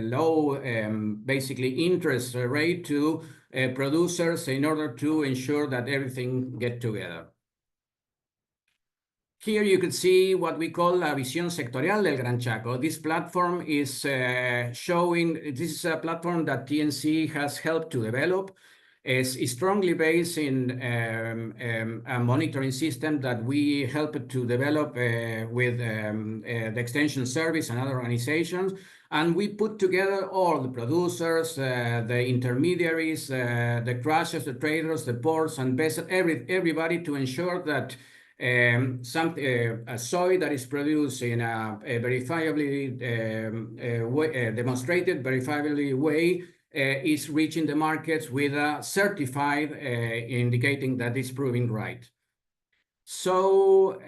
low basically interest rate to producers in order to ensure that everything get together. Here you could see what we call la visión sectorial del Gran Chaco. This platform is showing, this is a platform that TNC has helped to develop. It's strongly based in a monitoring system that we helped to develop with the Extension Service and other organizations. And we put together all the producers, the intermediaries, the crushers, the traders, the ports, and everybody to ensure that a soy that is produced in a verifiably demonstrated verifiably way is reaching the markets with a certified indicating that it's proving right. So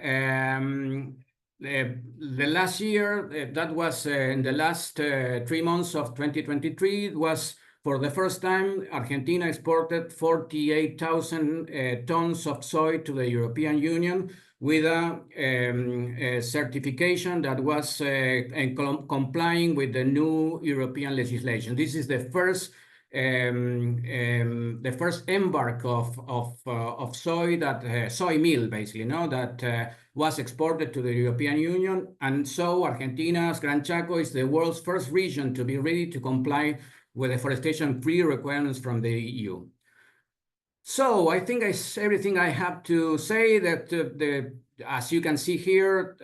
the last year, that was in the last 3 months of 2023, it was for the first time, Argentina exported 48,000 tons of soy to the European Union with a certification that was complying with the new European legislation. This is the first embark of soy that soy meal basically, that was exported to the European Union, and so Argentina's Gran Chaco is the world's first region to be ready to comply with deforestation-free requirements from the EU. So I think everything I have to say. That as you can see here,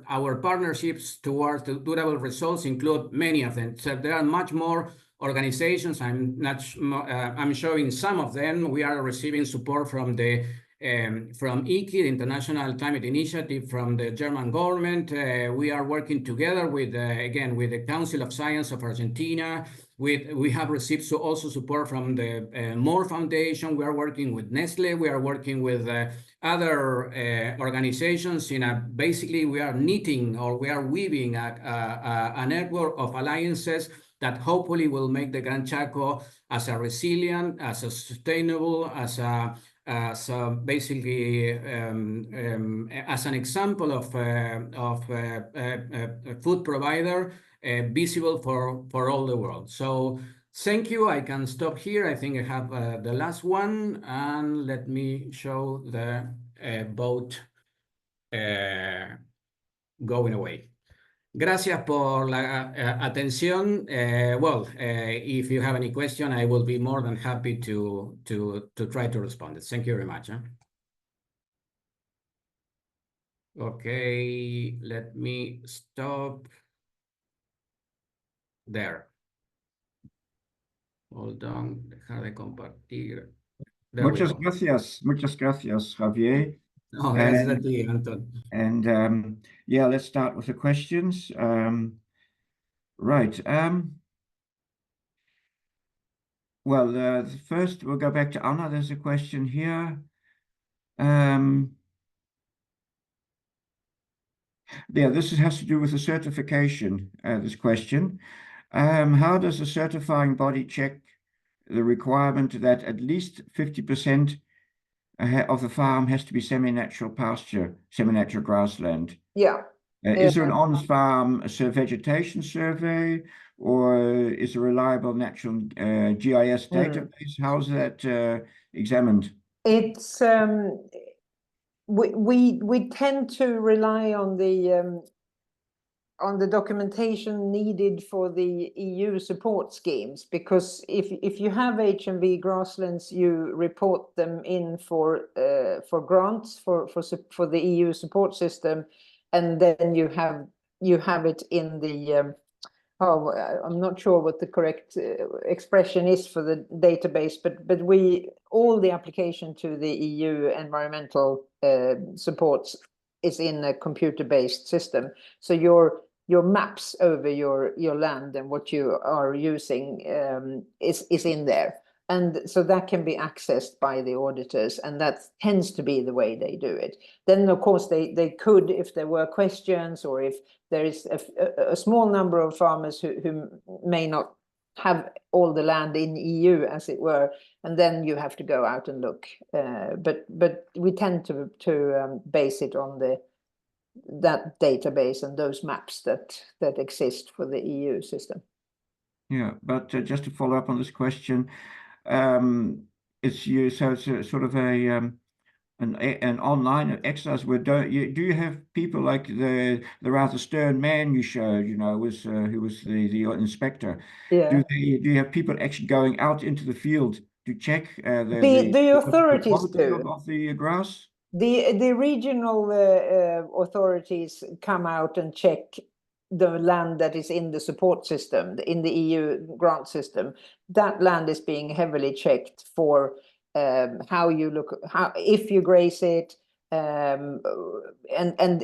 our partnerships towards the durable results include many of them. So there are much more organizations. I'm showing some of them. We are receiving support from ICI, the International Climate Initiative, from the German government. We are working together with, again, with the Council of Science of Argentina. We have received also support from the More Foundation. We are working with Nestle. We are working with other organizations. Basically, we are knitting, or we are weaving a network of alliances that hopefully will make the Gran Chaco as a resilient, as a sustainable, as basically as an example of a food provider visible for all the world. So thank you. I can stop here. I think I have the last one, and let me show the boat going away. Gracias por la atención. If you have any question, I will be more than happy to try to respond. Thank you very much. Okay, let me stop there. Hold on, dejar de compartir. There we go. Muchas gracias, Javier. No, gracias a ti, Anton. And yeah, let's start with the questions. Right. Well, first we'll go back to Anna. There's a question here. Yeah, has to do with the certification, this question. How does the certifying body check the requirement that at least 50% of the farm has to be semi-natural pasture, semi-natural grassland? Yeah. Is there an on-farm vegetation survey, or is a reliable natural GIS database? How's that examined? It's we tend to rely on the documentation needed for the EU support schemes, because if you have HMV grasslands, you report them in for grants for the EU support system, and then you have it in the I'm not sure what the correct expression is for the database, but all the application to the EU environmental supports is in a computer-based system. So your maps over your land and what you are using is in there. And so that can be accessed by the auditors, and that tends to be the way they do it. Then, of course, they could, if there were questions, or if there is a small number of farmers who may not have all the land in EU, as it were, and then you have to go out and look. But we tend to base it on that database and those maps that exist for the EU system. Yeah, but just to follow up on this question, it's a sort of an online exercise where do you have people like the rather stern man you showed, who was the inspector? Yeah. Do you have people actually going out into the field to check the authorities do of the grass? The regional authorities come out and check the land that is in the support system, in the EU grant system. That land is being heavily checked for how you look, if you graze it, and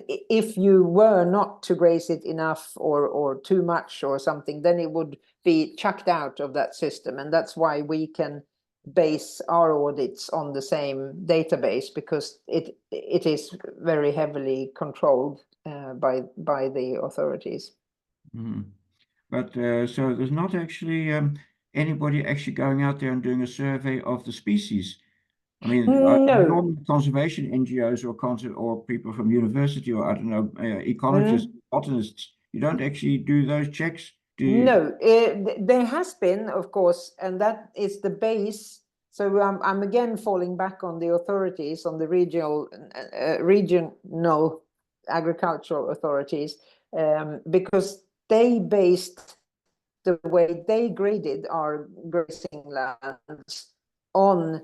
if you were not to graze it enough or too much or something, then it would be chucked out of that system. And that's why we can base our audits on the same database, because it is very heavily controlled by the authorities. But so there's not actually anybody actually going out there and doing a survey of the species. I mean, no. Conservation NGOs or people from university, or I don't know, ecologists, botanists, you don't actually do those checks, do you? No, there has been, of course, and that is the base. So I'm again falling back on the authorities, on the regional agricultural authorities, because they based the way they graded our grazing lands on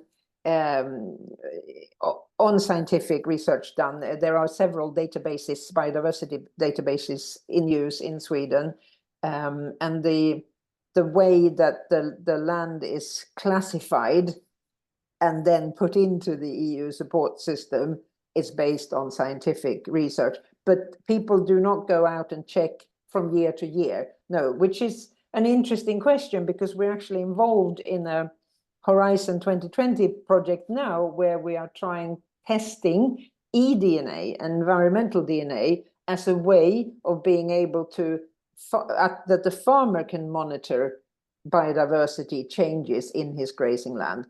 scientific research done. There are several databases, biodiversity databases in use in Sweden, and the way that the land is classified and then put into the EU support system is based on scientific research. But people do not go out and check from year to year, no, which is an interesting question, because we're actually involved in a Horizon 2020 project now, where we are testing eDNA, environmental DNA, as a way of being able to that the farmer can monitor biodiversity changes in his grazing land.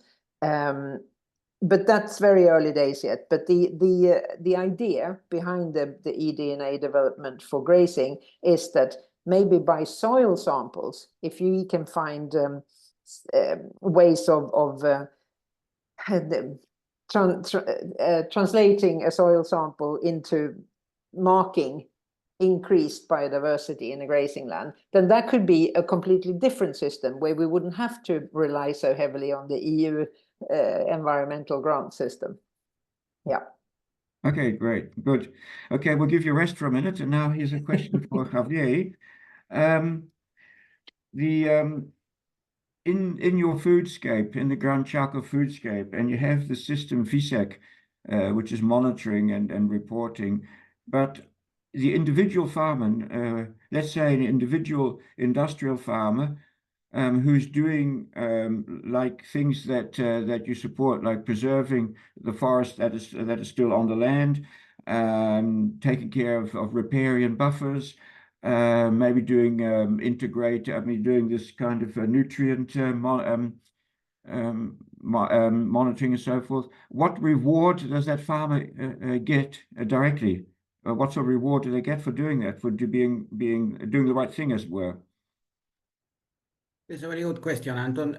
But that's very early days yet. But the idea behind the eDNA development for grazing is that maybe by soil samples, if you can find ways of translating a soil sample into marking increased biodiversity in a grazing land, then that could be a completely different system where we wouldn't have to rely so heavily on the EU environmental grant system. Yeah. Okay, great, good. Okay, we'll give you a rest for a minute, and now here's a question for Javier. In your Foodscape, in the Gran Chaco Foodscape, and you have the system FISEC, which is monitoring and reporting, but the individual farmer, let's say an individual industrial farmer, who's doing like things that you support, like preserving the forest that is still on the land, taking care of riparian buffers, maybe doing doing this kind of nutrient monitoring and so forth. What reward does that farmer get directly? What sort of reward do they get for doing that, for doing the right thing, as it were? It's a very good question, Anton.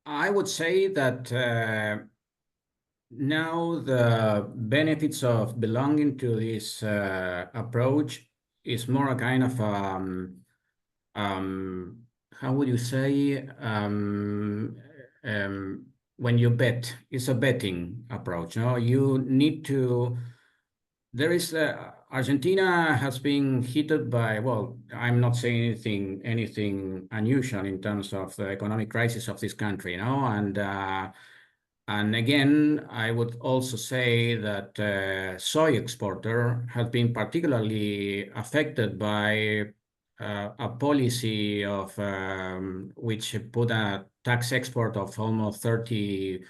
I would say that now the benefits of belonging to this approach is more a kind of how would you say, when you bet, it's a betting approach. No, you need to. There is Argentina has been hit by, well, I'm not saying anything unusual in terms of the economic crisis of this country, you know, and again, I would also say that soy exporter has been particularly affected by a policy of which put a tax export of almost 30%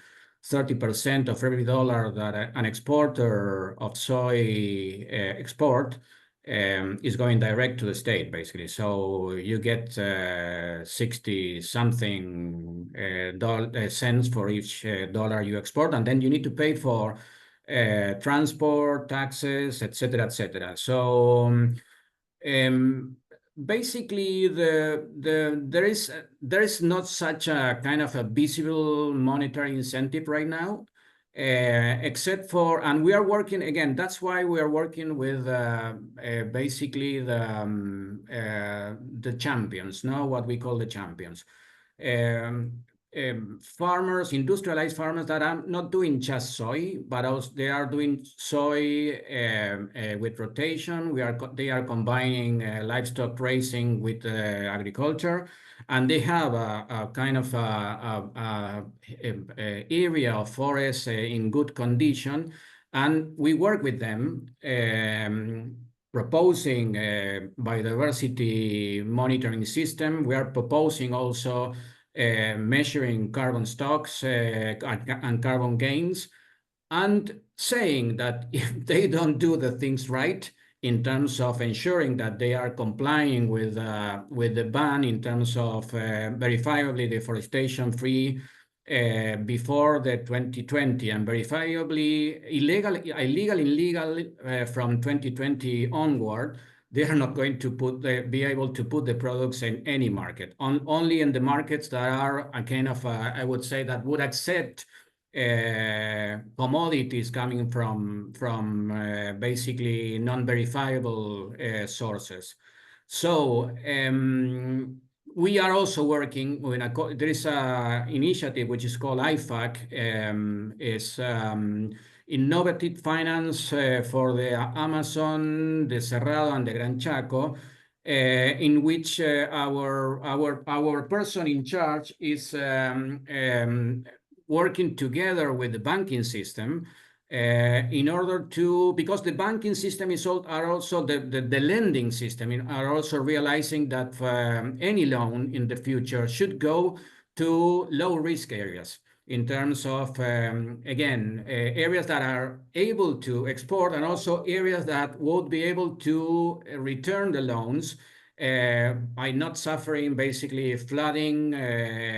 of every dollar that an exporter of soy export is going direct to the state, basically. So you get 60 something cents for each dollar you export, and then you need to pay for transport, taxes, etc., etc. So basically, there is not such a kind of a visible monetary incentive right now, except for, and we are working again. That's why we are working with basically the champions, no, what we call the champions. Farmers, industrialized farmers that are not doing just soy, but also they are doing soy with rotation. They are combining livestock raising with agriculture, and they have a kind of area of forest in good condition, and we work with them. Proposing biodiversity monitoring system. We are proposing also measuring carbon stocks and carbon gains, and saying that if they don't do the things right in terms of ensuring that they are complying with the ban in terms of verifiably deforestation free before the 2020 and verifiably illegal from 2020 onward, they are not going to be able to put the products in any market, only in the markets that are a kind of, I would say, that would accept commodities coming from basically non-verifiable sources. So we are also working with there is an initiative which is called IFAC, is innovative finance for the Amazon, the Cerrado, and the Gran Chaco, in which our person in charge is working together with the banking system in order to, because the banking system are also the lending system are also realizing that any loan in the future should go to low risk areas. in terms of, again, areas that are able to export and also areas that would be able to return the loans by not suffering basically flooding,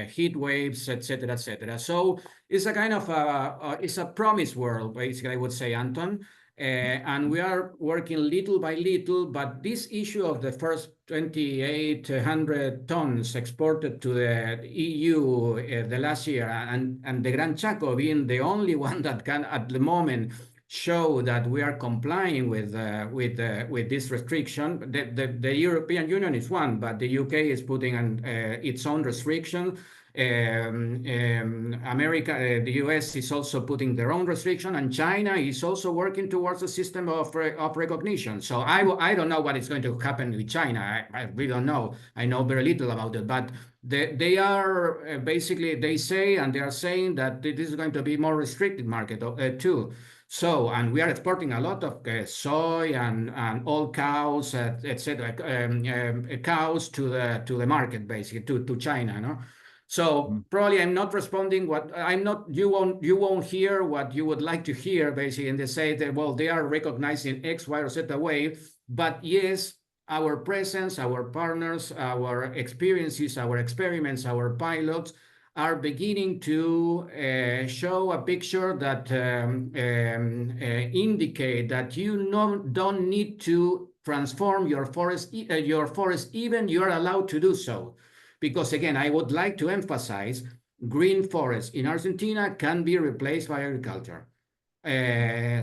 heat waves, etc., etc. So it's a kind of it's a promised world, basically, I would say, Anton. And we are working little by little, but this issue of the first 2,800 tons exported to the EU the last year, and the Gran Chaco being the only one that can, at the moment, show that we are complying with this restriction. The European Union is one, but the UK is putting its own restriction. America, the US is also putting their own restriction, and China is also working towards a system of recognition. So I don't know what is going to happen with China. I really don't know. I know very little about it, but they are basically, they say, and they are saying that this is going to be more restricted market too. So, and we are exporting a lot of soy and all cows, etc., cows to the market, basically to China, no? So probably I'm not responding what I'm not, you won't hear what you would like to hear, basically, and they say that, well, they are recognizing X, Y, or Z way. But yes, our presence, our partners, our experiences, our experiments, our pilots are beginning to show a picture that indicate that you don't need to transform your forest, even you are allowed to do so. Because again, I would like to emphasize, green forests in Argentina can be replaced by agriculture.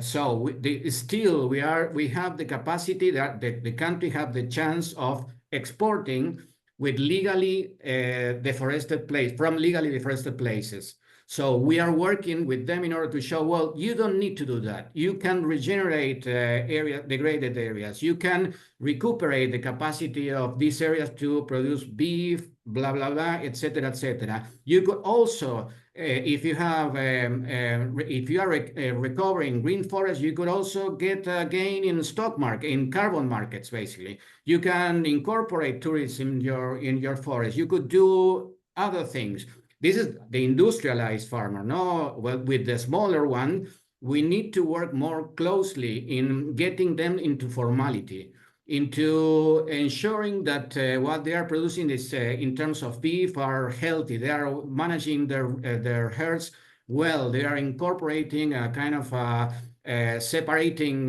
So still we have the capacity that the country have the chance of exporting with legally deforested place from legally deforested places. So we are working with them in order to show, well, you don't need to do that. You can regenerate degraded areas. You can recuperate the capacity of these areas to produce beef, blah, blah, blah, etc., etc. You could also, if you have, if you are recovering green forests, you could also get a gain in stock market, in carbon markets, basically. You can incorporate tourism in your forest. You could do other things. This is the industrialized farmer. No, well, with the smaller one, we need to work more closely in getting them into formality, into ensuring that what they are producing is, in terms of beef, are healthy. They are managing their herds well. They are incorporating a kind of separating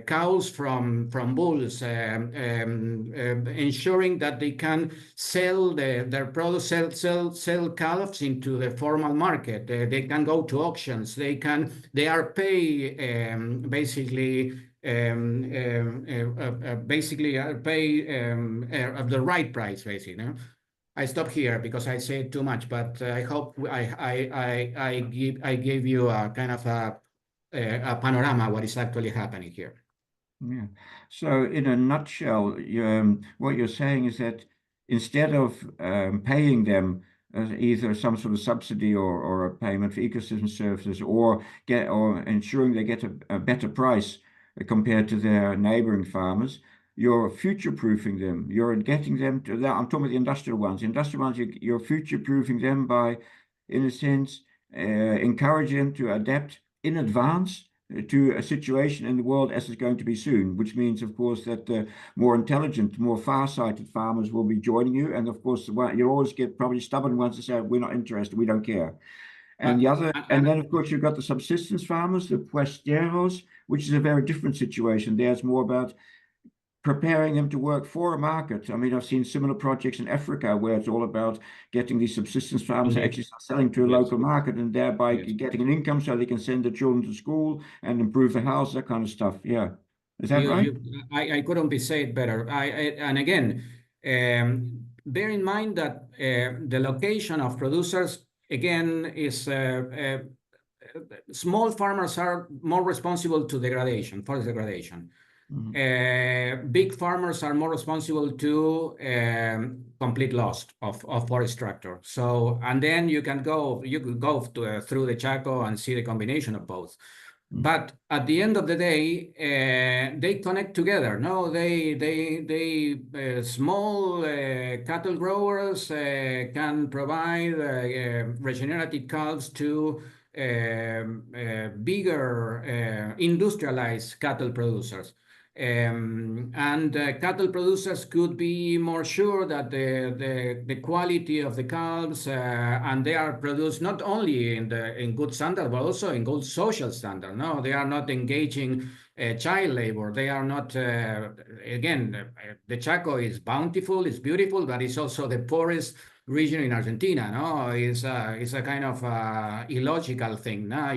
cows from bulls, ensuring that they can sell their products, sell calves into the formal market. They can go to auctions. They are pay basically. Basically pay the right price, basically. No? I stop here because I say too much, but I hope I gave you a kind of a panorama what is actually happening here. Yeah. So in a nutshell, what you're saying is that instead of paying them either some sort of subsidy or a payment for ecosystem services, or ensuring they get a better price compared to their neighboring farmers, you're future-proofing them. You're getting them to that. I'm talking about the industrial ones. Industrial ones, you're future-proofing them by, in a sense, encouraging them to adapt in advance to a situation in the world as it's going to be soon, which means, of course, that the more intelligent, more far-sighted farmers will be joining you. And of course, you'll always get probably stubborn ones that say, we're not interested, we don't care. And then of course you've got the subsistence farmers, the puesteros, which is a very different situation. There's more about preparing them to work for a market. I mean, I've seen similar projects in Africa where it's all about getting these subsistence farmers to actually start selling to a local market, and thereby getting an income so they can send their children to school and improve the house, that kind of stuff. Yeah. Is that right? I couldn't be said better. And again, bear in mind that the location of producers, again, is small farmers are more responsible to degradation, forest degradation. Big farmers are more responsible to complete loss of forest structure. So, and then you could go through the Chaco and see the combination of both. But at the end of the day, they connect together. No, small cattle growers can provide regenerative calves to bigger industrialized cattle producers. And cattle producers could be more sure that the quality of the calves and they are produced not only in good standard but also in good social standard. No, they are not engaging child labor. They are not the Chaco is bountiful, it's beautiful, but it's also the poorest region in Argentina. No, it's a kind of illogical thing. No,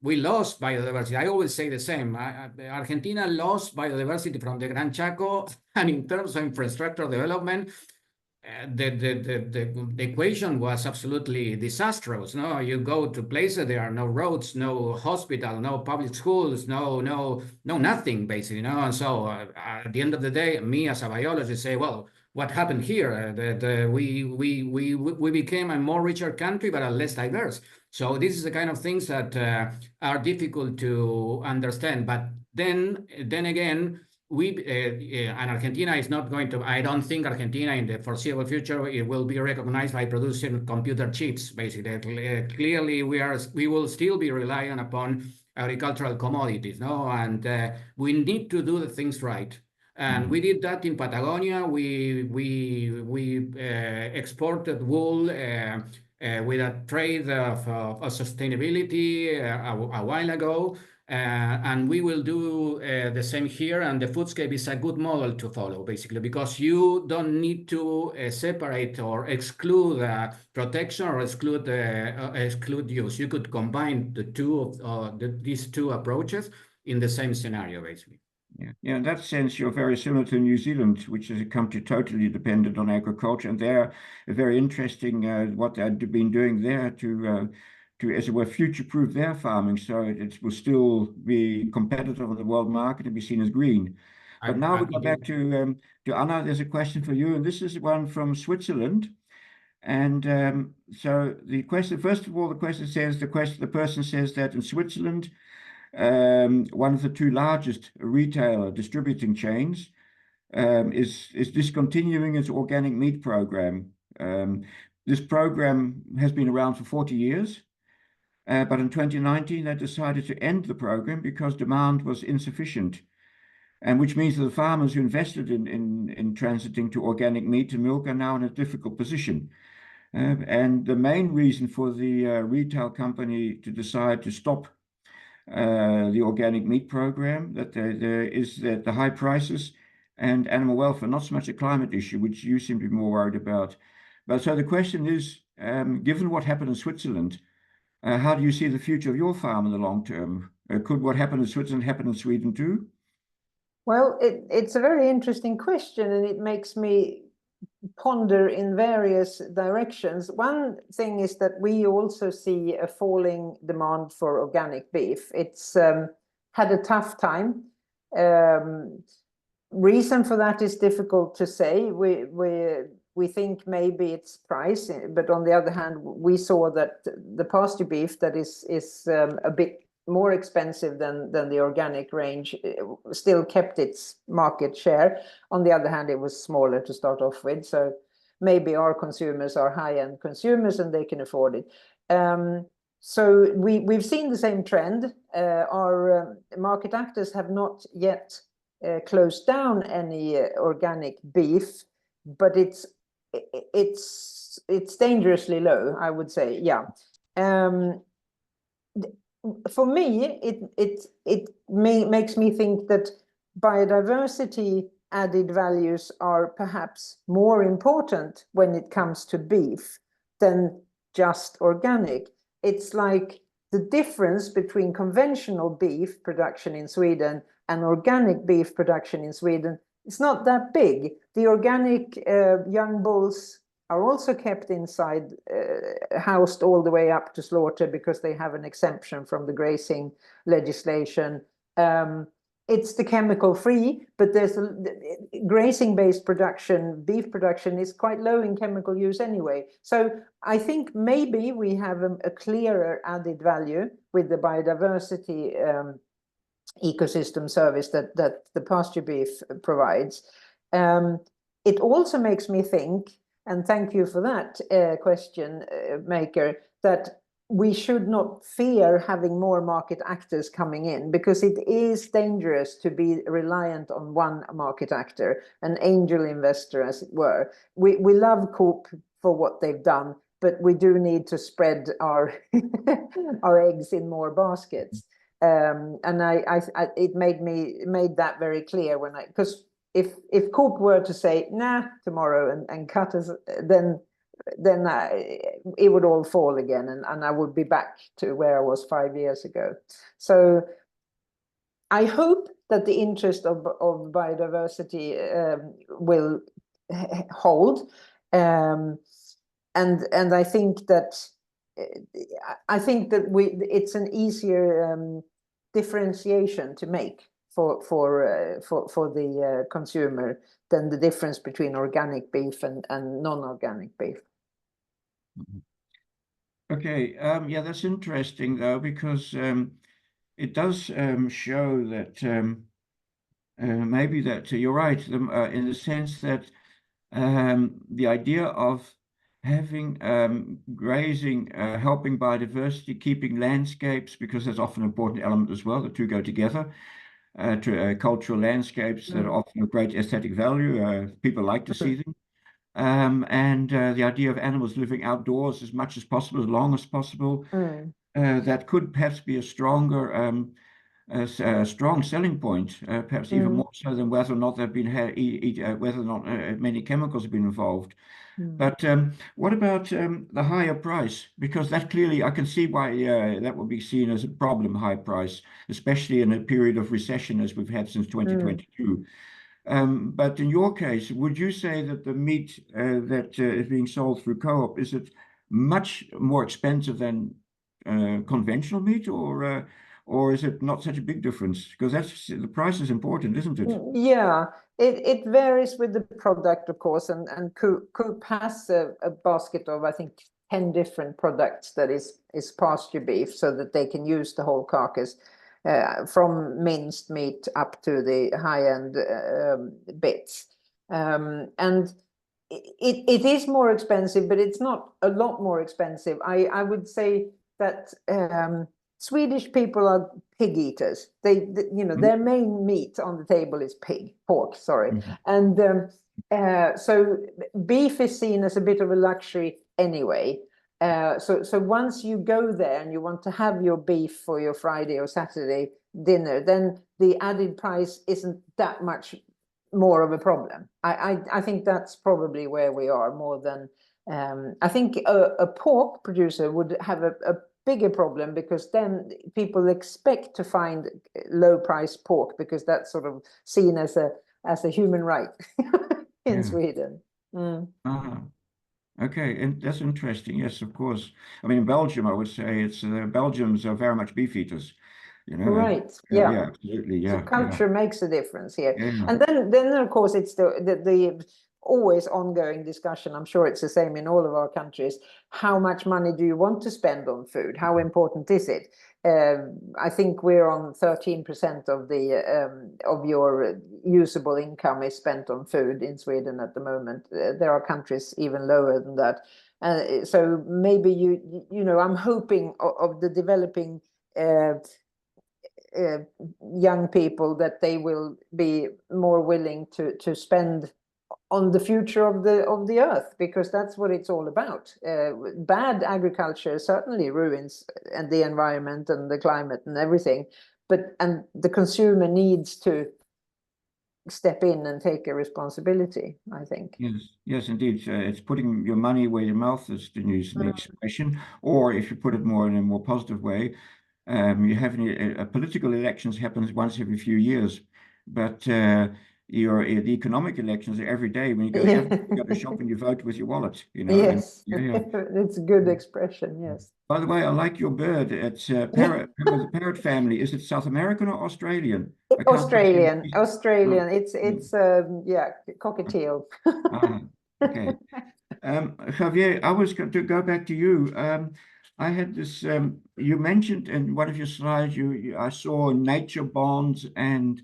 we lost biodiversity. I always say the same. Argentina lost biodiversity from the Gran Chaco, and in terms of infrastructure development, the equation was absolutely disastrous. No, you go to places there are no roads, no hospital, no public schools, no nothing basically. No, and so at the end of the day, me as a biologist say, well, what happened here? We became a more richer country, but a less diverse. So this is the kind of things that are difficult to understand. But then again, and Argentina is not going to. I don't think Argentina in the foreseeable future it will be recognized by producing computer chips. Basically, clearly we will still be relying upon agricultural commodities. No, and we need to do the things right. And we did that in Patagonia. We exported wool with a trade of sustainability a while ago. And we will do the same here. And the Foodscape is a good model to follow, basically, because you don't need to separate or exclude protection or exclude use. You could combine the two of these two approaches in the same scenario, basically. Yeah, in that sense, you're very similar to New Zealand, which is a country totally dependent on agriculture, and they're very interesting what they've been doing there to, as it were, future-proof their farming, so it will still be competitive on the world market and be seen as green. But now we go back to Anna. There's a question for you, and this is one from Switzerland. And so the question, first of all, the person says the person says that in Switzerland, one of the two largest retailer distributing chains is discontinuing its organic meat program. This program has been around for 40 years, but in 2019 they decided to end the program because demand was insufficient, and which means that the farmers who invested in transiting to organic meat and milk are now in a difficult position. And the main reason for the retail company to decide to stop the organic meat program that there is that the high prices and animal welfare, not so much a climate issue, which you seem to be more worried about. But so the question is, given what happened in Switzerland, how do you see the future of your farm in the long term? Could what happened in Switzerland happen in Sweden too? Well, it's a very interesting question, and it makes me ponder in various directions. One thing is that we also see a falling demand for organic beef. It's had a tough time. Reason for that is difficult to say. We think maybe it's price, but on the other hand, we saw that the pasture beef that is a bit more expensive than the organic range still kept its market share. On the other hand, it was smaller to start off with, so maybe our consumers are high-end consumers and they can afford it. So we've seen the same trend. Our market actors have not yet closed down any organic beef, but it's dangerously low, I would say. Yeah. For me, it makes me think that biodiversity added values are perhaps more important when it comes to beef than just organic. It's like the difference between conventional beef production in Sweden and organic beef production in Sweden, it's not that big. The organic young bulls are also kept inside, housed all the way up to slaughter because they have an exemption from the grazing legislation. it's the chemical free, but there's grazing based production, beef production is quite low in chemical use anyway. So I think maybe we have a clearer added value with the biodiversity ecosystem service that the pasture beef provides. It also makes me think, and thank you for that question maker, that we should not fear having more market actors coming in, because it is dangerous to be reliant on one market actor, an angel investor, as it were. We love Coop for what they've done, but we do need to spread our our eggs in more baskets. And it made that very clear when because if Coop were to say nah tomorrow and cut us, then it would all fall again, and I would be back to where I was 5 years ago. So I hope that the interest of biodiversity will hold, and I think that it's an easier differentiation to make for the consumer than the difference between organic beef and non-organic beef. Okay, yeah, that's interesting though, because it does show that maybe that you're right, in the sense that the idea of having grazing, helping biodiversity, keeping landscapes, because that's often an important element as well. The two go together. To cultural landscapes that are often of great aesthetic value. People like to see them. And the idea of animals living outdoors as much as possible, as long as possible, that could perhaps be a stronger, strong selling point, perhaps even more so than whether or not they've been whether or not many chemicals have been involved. But what about the higher price? Because that clearly, I can see why that would be seen as a problem, high price, especially in a period of recession as we've had since 2022. But in your case, would you say that the meat that is being sold through co-op, is it much more expensive than conventional meat, or is it not such a big difference? Because the price is important, isn't it? Yeah, it varies with the product, of course, and Coop has a basket of, I think, 10 different products that is pasture beef, so that they can use the whole carcass, from minced meat up to the high-end bits. And it is more expensive, but it's not a lot more expensive. I would say that Swedish people are pig eaters. Their main meat on the table is pork, sorry. And so beef is seen as a bit of a luxury anyway. So once you go there and you want to have your beef for your Friday or Saturday dinner, then the added price isn't that much more of a problem. I think that's probably where we are more than I think a pork producer would have a bigger problem, because then people expect to find low price pork, because that's sort of seen as a human right in Sweden. Okay, and that's interesting. Yes, of course. I mean, in Belgium, I would say it's Belgians are very much beef eaters. Right. Yeah, absolutely. Yeah. So culture makes a difference here. Yeah. And then of course it's the always ongoing discussion. I'm sure it's the same in all of our countries. How much money do you want to spend on food? How important is it? I think we're on 13% of of your usable income is spent on food in Sweden at the moment. There are countries even lower than that. So maybe I'm hoping of the developing young people that they will be more willing to spend on the future of the earth, because that's what it's all about. Bad agriculture certainly ruins the environment and the climate and everything, and the consumer needs to step in and take a responsibility, I think. Yes, indeed. It's putting your money where your mouth is, to use the expression, or if you put it more in a more positive way, you have political elections happens once every few years, but the economic elections are every day when you go Yeah. you go to shop and you vote with your wallet, and Yes, yeah. it's a good expression. Yes. By the way, I like your bird. It's parrot, the parrot family. Is it South American or Australian? I can't Australian, see. Australian. Oh, It's yeah, cockatiel. okay. Javier, I was going to go back to you. I had this. You mentioned in one of your slides, I saw nature bonds and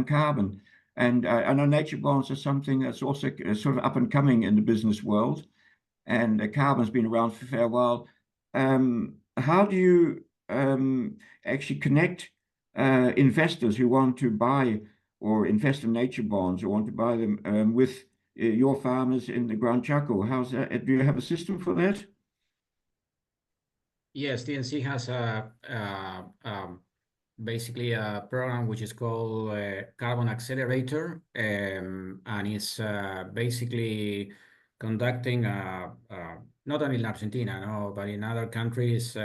carbon, and I know nature bonds are something that's also sort of up and coming in the business world, and carbon's been around for a fair while. How do you actually connect investors who want to buy or invest in nature bonds or want to buy them with your farmers in the Gran Chaco? How's that? Do you have a system for that? Yes, DNC has basically a program which is called Carbon Accelerator, and it's basically conducting, not only in Argentina, no, but in other countries,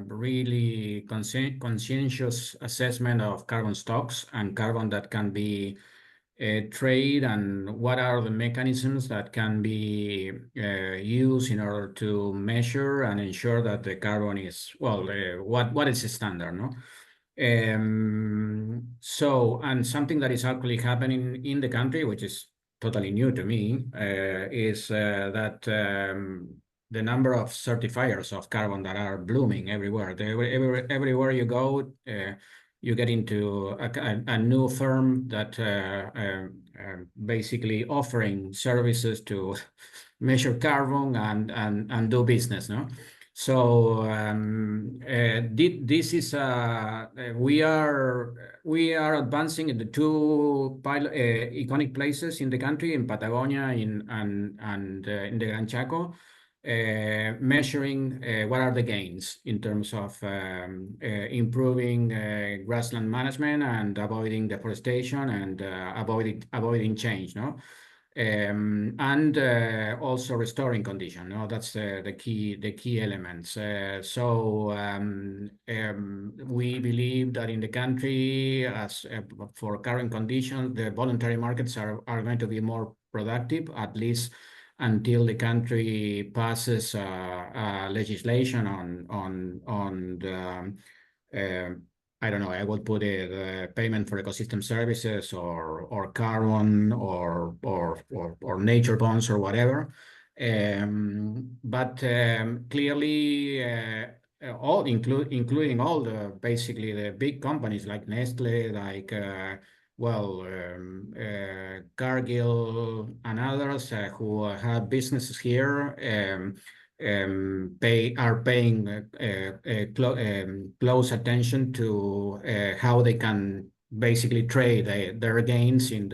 really conscientious assessment of carbon stocks and carbon that can be trade, and what are the mechanisms that can be used in order to measure and ensure that the carbon is, well, what is the standard, no? So, and something that is actually happening in the country, which is totally new to me, is that the number of certifiers of carbon that are blooming everywhere. Everywhere you go, you get into a new firm that basically offering services to measure carbon and do business, no? So this is we are advancing in the two iconic places in the country, in Patagonia and in the Gran Chaco, measuring what are the gains in terms of improving grassland management and avoiding deforestation and avoiding change, no? And also restoring condition. No, that's the key elements. We believe that in the country, as for current conditions, the voluntary markets are going to be more productive, at least until the country passes legislation on the I don't know, I would put it payment for ecosystem services or carbon or nature bonds or whatever. But clearly, including all the basically the big companies like Nestle, like Cargill and others who have businesses here. Are paying close attention to how they can basically trade their gains in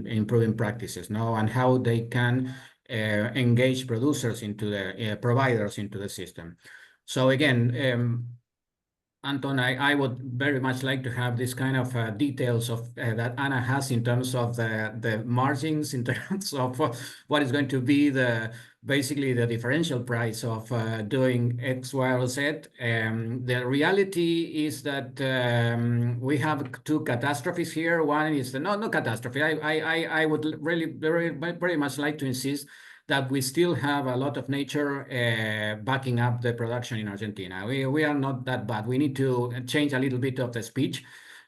improving practices, no, and how they can engage producers into the providers into the system. So again, Anton, I would very much like to have this kind of details of that Anna has in terms of the margins, in terms of what is going to be basically the differential price of doing X, Y, or Z. The reality is that we have two catastrophes here. One is no catastrophe. I would really very much like to insist that we still have a lot of nature backing up the production in Argentina. We are not that bad. We need to change a little bit of the speech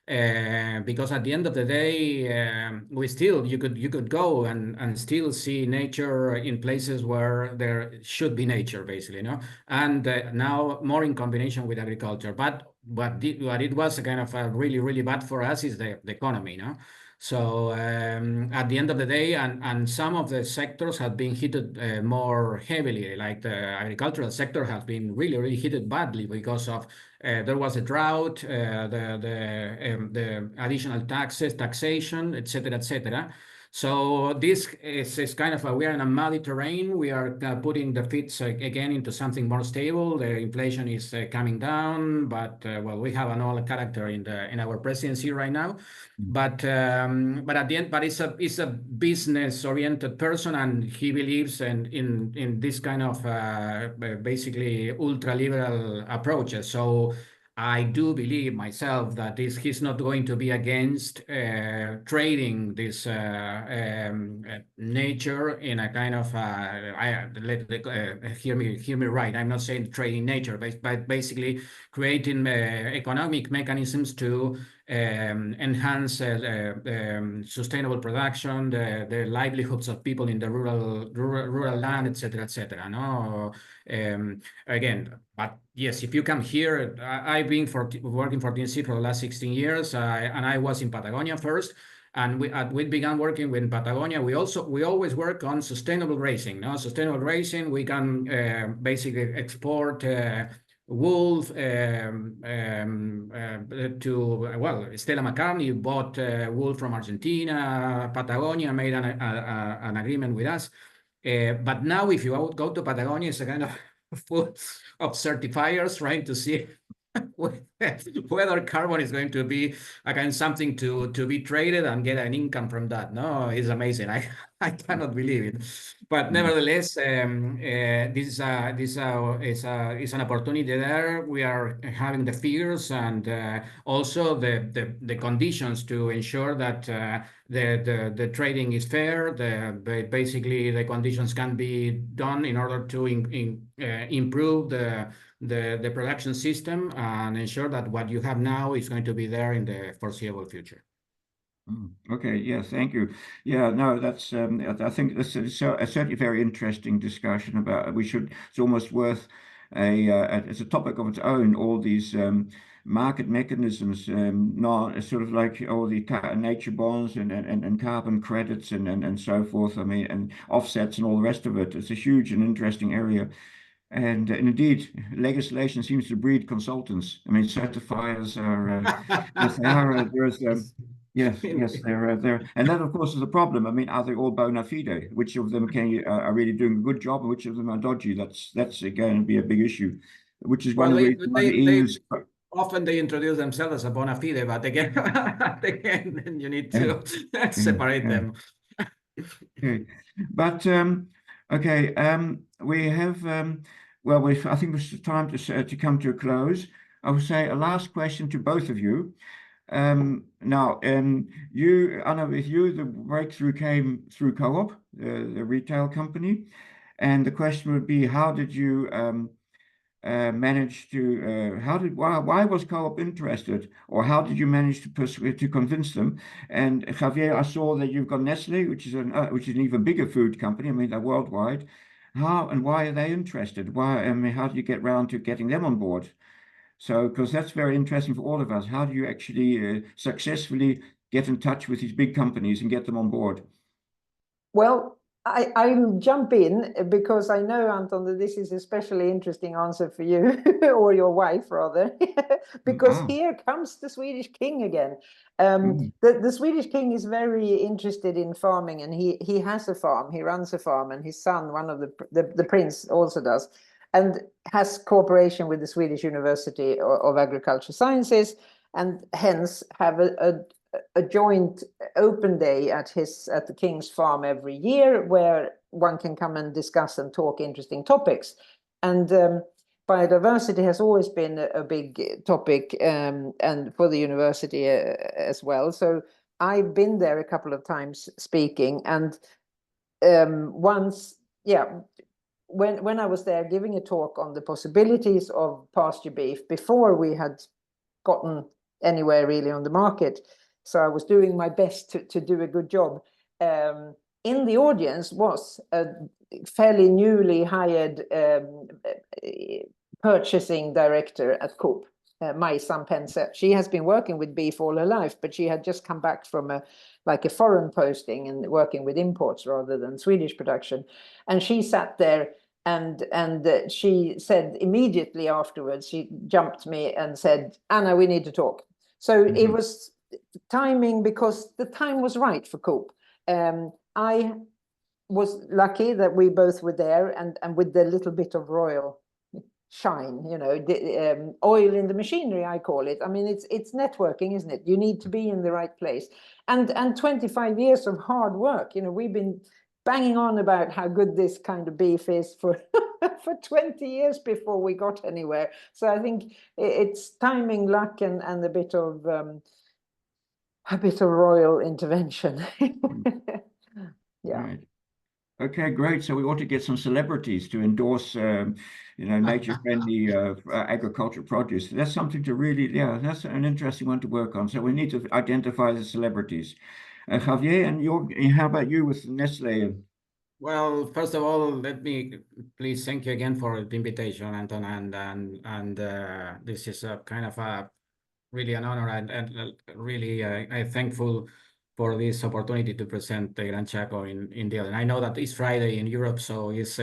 because at the end of the day, you could go and still see nature in places where there should be nature, basically, no? And now more in combination with agriculture. But what it was kind of really bad for us is the economy, no? So at the end of the day, and some of the sectors have been hit more heavily, like the agricultural sector has been really hit badly because of there was a drought, the additional taxation, etc., etc. So this is kind of we are in a muddy terrain. We are putting the feet again into something more stable. The inflation is coming down, but well, we have an old character in our presidency right now. But at the end, but it's a business-oriented person, and he believes in this kind of basically ultra-liberal approaches. So I do believe myself that he's not going to be against trading this nature in a kind of hear me right. I'm not saying trading nature, but basically creating economic mechanisms to enhance sustainable production, the livelihoods of people in the rural land, etc., etc. No, again, but yes, if you come here, I've been working for TNC for the last 16 years, and I was in Patagonia first. And we began working with Patagonia. We always work on sustainable grazing. No, sustainable grazing. We can basically export wool to Stella McCartney bought wool from Argentina. Patagonia made an agreement with us. But now, if you go to Patagonia, it's a kind of full of certifiers trying to see whether carbon is going to be again something to be traded and get an income from that. No, it's amazing. I cannot believe it. But nevertheless, this is an opportunity there. We are having the figures and also the conditions to ensure that the trading is fair. Basically the conditions can be done in order to improve the production system and ensure that what you have now is going to be there in the foreseeable future. Okay, yeah, thank you. Yeah, no, that's I think this is certainly a very interesting discussion about it's almost worth it's a topic of its own, all these market mechanisms, not sort of like all the nature bonds and carbon credits and so forth. I mean, and offsets and all the rest of it. It's a huge and interesting area. And indeed, legislation seems to breed consultants. I mean, certifiers are, yes, they are. Yes, they're there. And that, of course, is a problem. I mean, are they all bona fide? Which of them are really doing a good job, and which of them are dodgy? That's going to be a big issue. Which is one of the reasons why the EU's. Often they introduce themselves as a bona fide, but again, then you need to separate them. Okay, but okay, we have well, I think it's time to come to a close. I would say a last question to both of you. Now, you, Anna, with you, the breakthrough came through Co-op, the retail company, and the question would be, how did you manage to? Why was Co-op interested, or how did you manage to convince them? And Javier, I saw that you've got Nestle, which is an even bigger food company. I mean, they're worldwide. How and why are they interested? Why? I mean, how do you get round to getting them on board? So, because that's very interesting for all of us. How do you actually successfully get in touch with these big companies and get them on board? Well, I'll jump in because I know, Anton, that this is a especially interesting answer for you or your wife, rather, because here comes the Swedish king again. The Swedish king is very interested in farming, and he has a farm. He runs a farm, and his son, one of the prince, also does, and has cooperation with the Swedish University of Agricultural Sciences, and hence have a joint open day at the King's farm every year, where one can come and discuss and talk interesting topics. And biodiversity has always been a big topic, and for the university as well. So I've been there a couple of times speaking, and once, when I was there giving a talk on the possibilities of pasture beef before we had gotten anywhere really on the market. So I was doing my best to do a good job. In the audience was a fairly newly hired purchasing director at Coop, Majsan Pense. She has been working with beef all her life, but she had just come back from a foreign posting and working with imports rather than Swedish production. And she sat there and she said immediately afterwards, she jumped me and said, "Anna, we need to talk." So it was timing, because the time was right for Coop. I was lucky that we both were there, and with the little bit of royal shine, oil in the machinery, I call it. I mean, it's networking, isn't it? You need to be in the right place, and 25 years of hard work. We've been banging on about how good this kind of beef is for for 20 years before we got anywhere. So I think it's timing, luck, and a bit of royal intervention. Yeah. Right. Okay, great. So we ought to get some celebrities to endorse, nature-friendly agricultural produce. That's something to really, yeah, that's an interesting one to work on. So we need to identify the celebrities. Javier, and how about you with Nestle? Well, first of all, let me please thank you again for the invitation, Anton, and this is a kind of a really an honor and really I'm thankful for this opportunity to present the Gran Chaco in the other. I know that it's Friday in Europe, so it's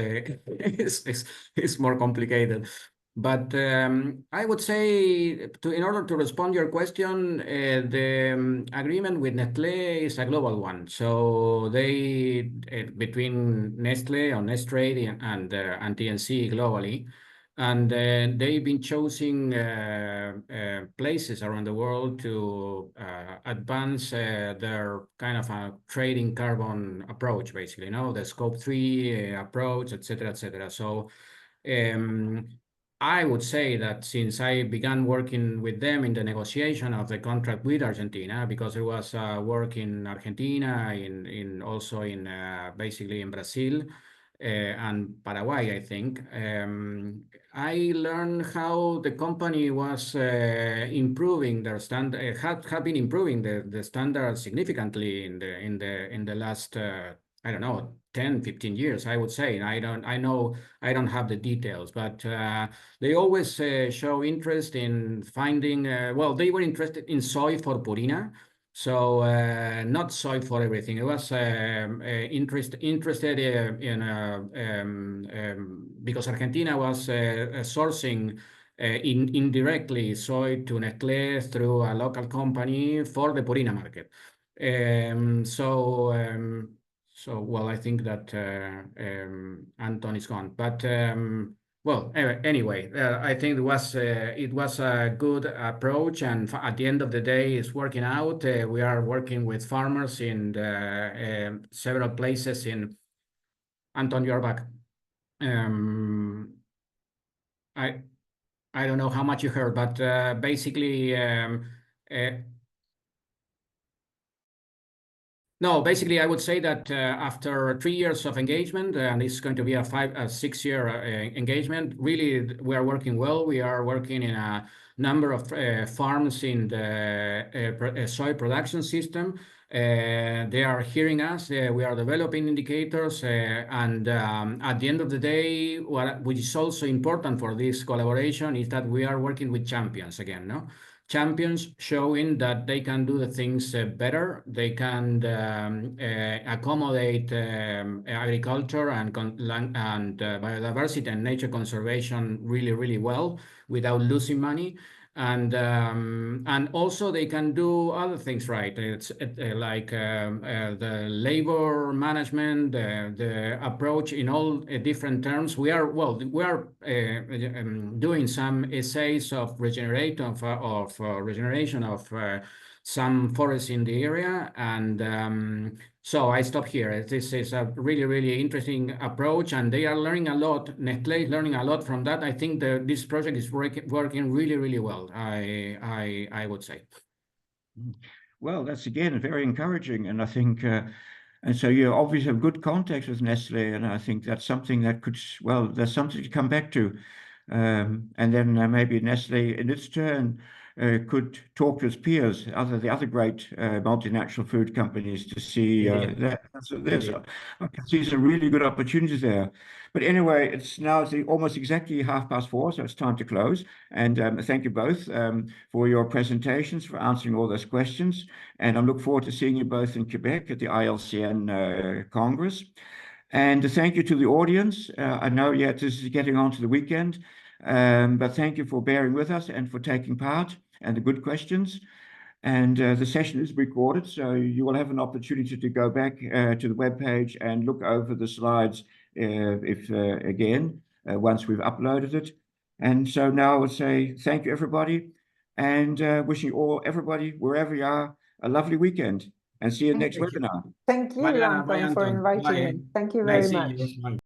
more complicated. But I would say, in order to respond to your question, the agreement with Nestlé is a global one. So they, between Nestlé or Nestlé and TNC globally, and they've been choosing places around the world to advance their kind of a trading carbon approach, basically, the Scope 3 approach, etc., etc. So I would say that since I began working with them in the negotiation of the contract with Argentina, because there was work in Argentina, also in basically in Brazil, and Paraguay, I think. I learned how the company was improving their standard, had been improving the standard significantly in the last I don't know 10, 15 years, I would say. I don't have the details, but they always show interest in finding. Well, they were interested in soy for Purina. So not soy for everything. It was interested in because Argentina was sourcing indirectly soy to Nestlé through a local company for the Purina market. Well, I think that Anton is gone, but. Well, anyway, I think it was a good approach, and at the end of the day, it's working out. We are working with farmers in several places in. Anton, you're back. I don't know how much you heard, but basically. No, basically, I would say that after 3 years of engagement, and it's going to be a 6-year engagement, really, we are working well. We are working in a number of farms in the soy production system. They are hearing us. We are developing indicators. And at the end of the day, which is also important for this collaboration, is that we are working with champions again, no? Champions showing that they can do the things better. They can accommodate agriculture and biodiversity and nature conservation really, really well without losing money. And also they can do other things right. It's like the labor management, the approach in all different terms. We are doing some essays of regeneration of some forests in the area, and so I stop here. This is a really, really interesting approach, and they are learning a lot. Nestlé is learning a lot from that. I think this project is working really, really well. I would say. Well, that's again very encouraging, and I think, and so you obviously have good contacts with Nestle, and I think that's something that could, well, there's something to come back to, and then maybe Nestle, in its turn, could talk to its peers, the other great multinational food companies, to see that I can see some really good opportunities there. But anyway, it's almost exactly 4:30, so it's time to close. And thank you both for your presentations, for answering all those questions. And I look forward to seeing you both in Quebec at the ILCN Congress. And thank you to the audience. I know, this is getting on to the weekend, but thank you for bearing with us and for taking part and the good questions. And the session is recorded, so you will have an opportunity to go back to the webpage and look over the slides once we've uploaded it. And so now I would say thank you, everybody, and wishing everybody, wherever you are, a lovely weekend. And see you next webinar. Thank you, Bye, Anton, for Anton. inviting Bye. me. Thank you Nice very seeing much. you.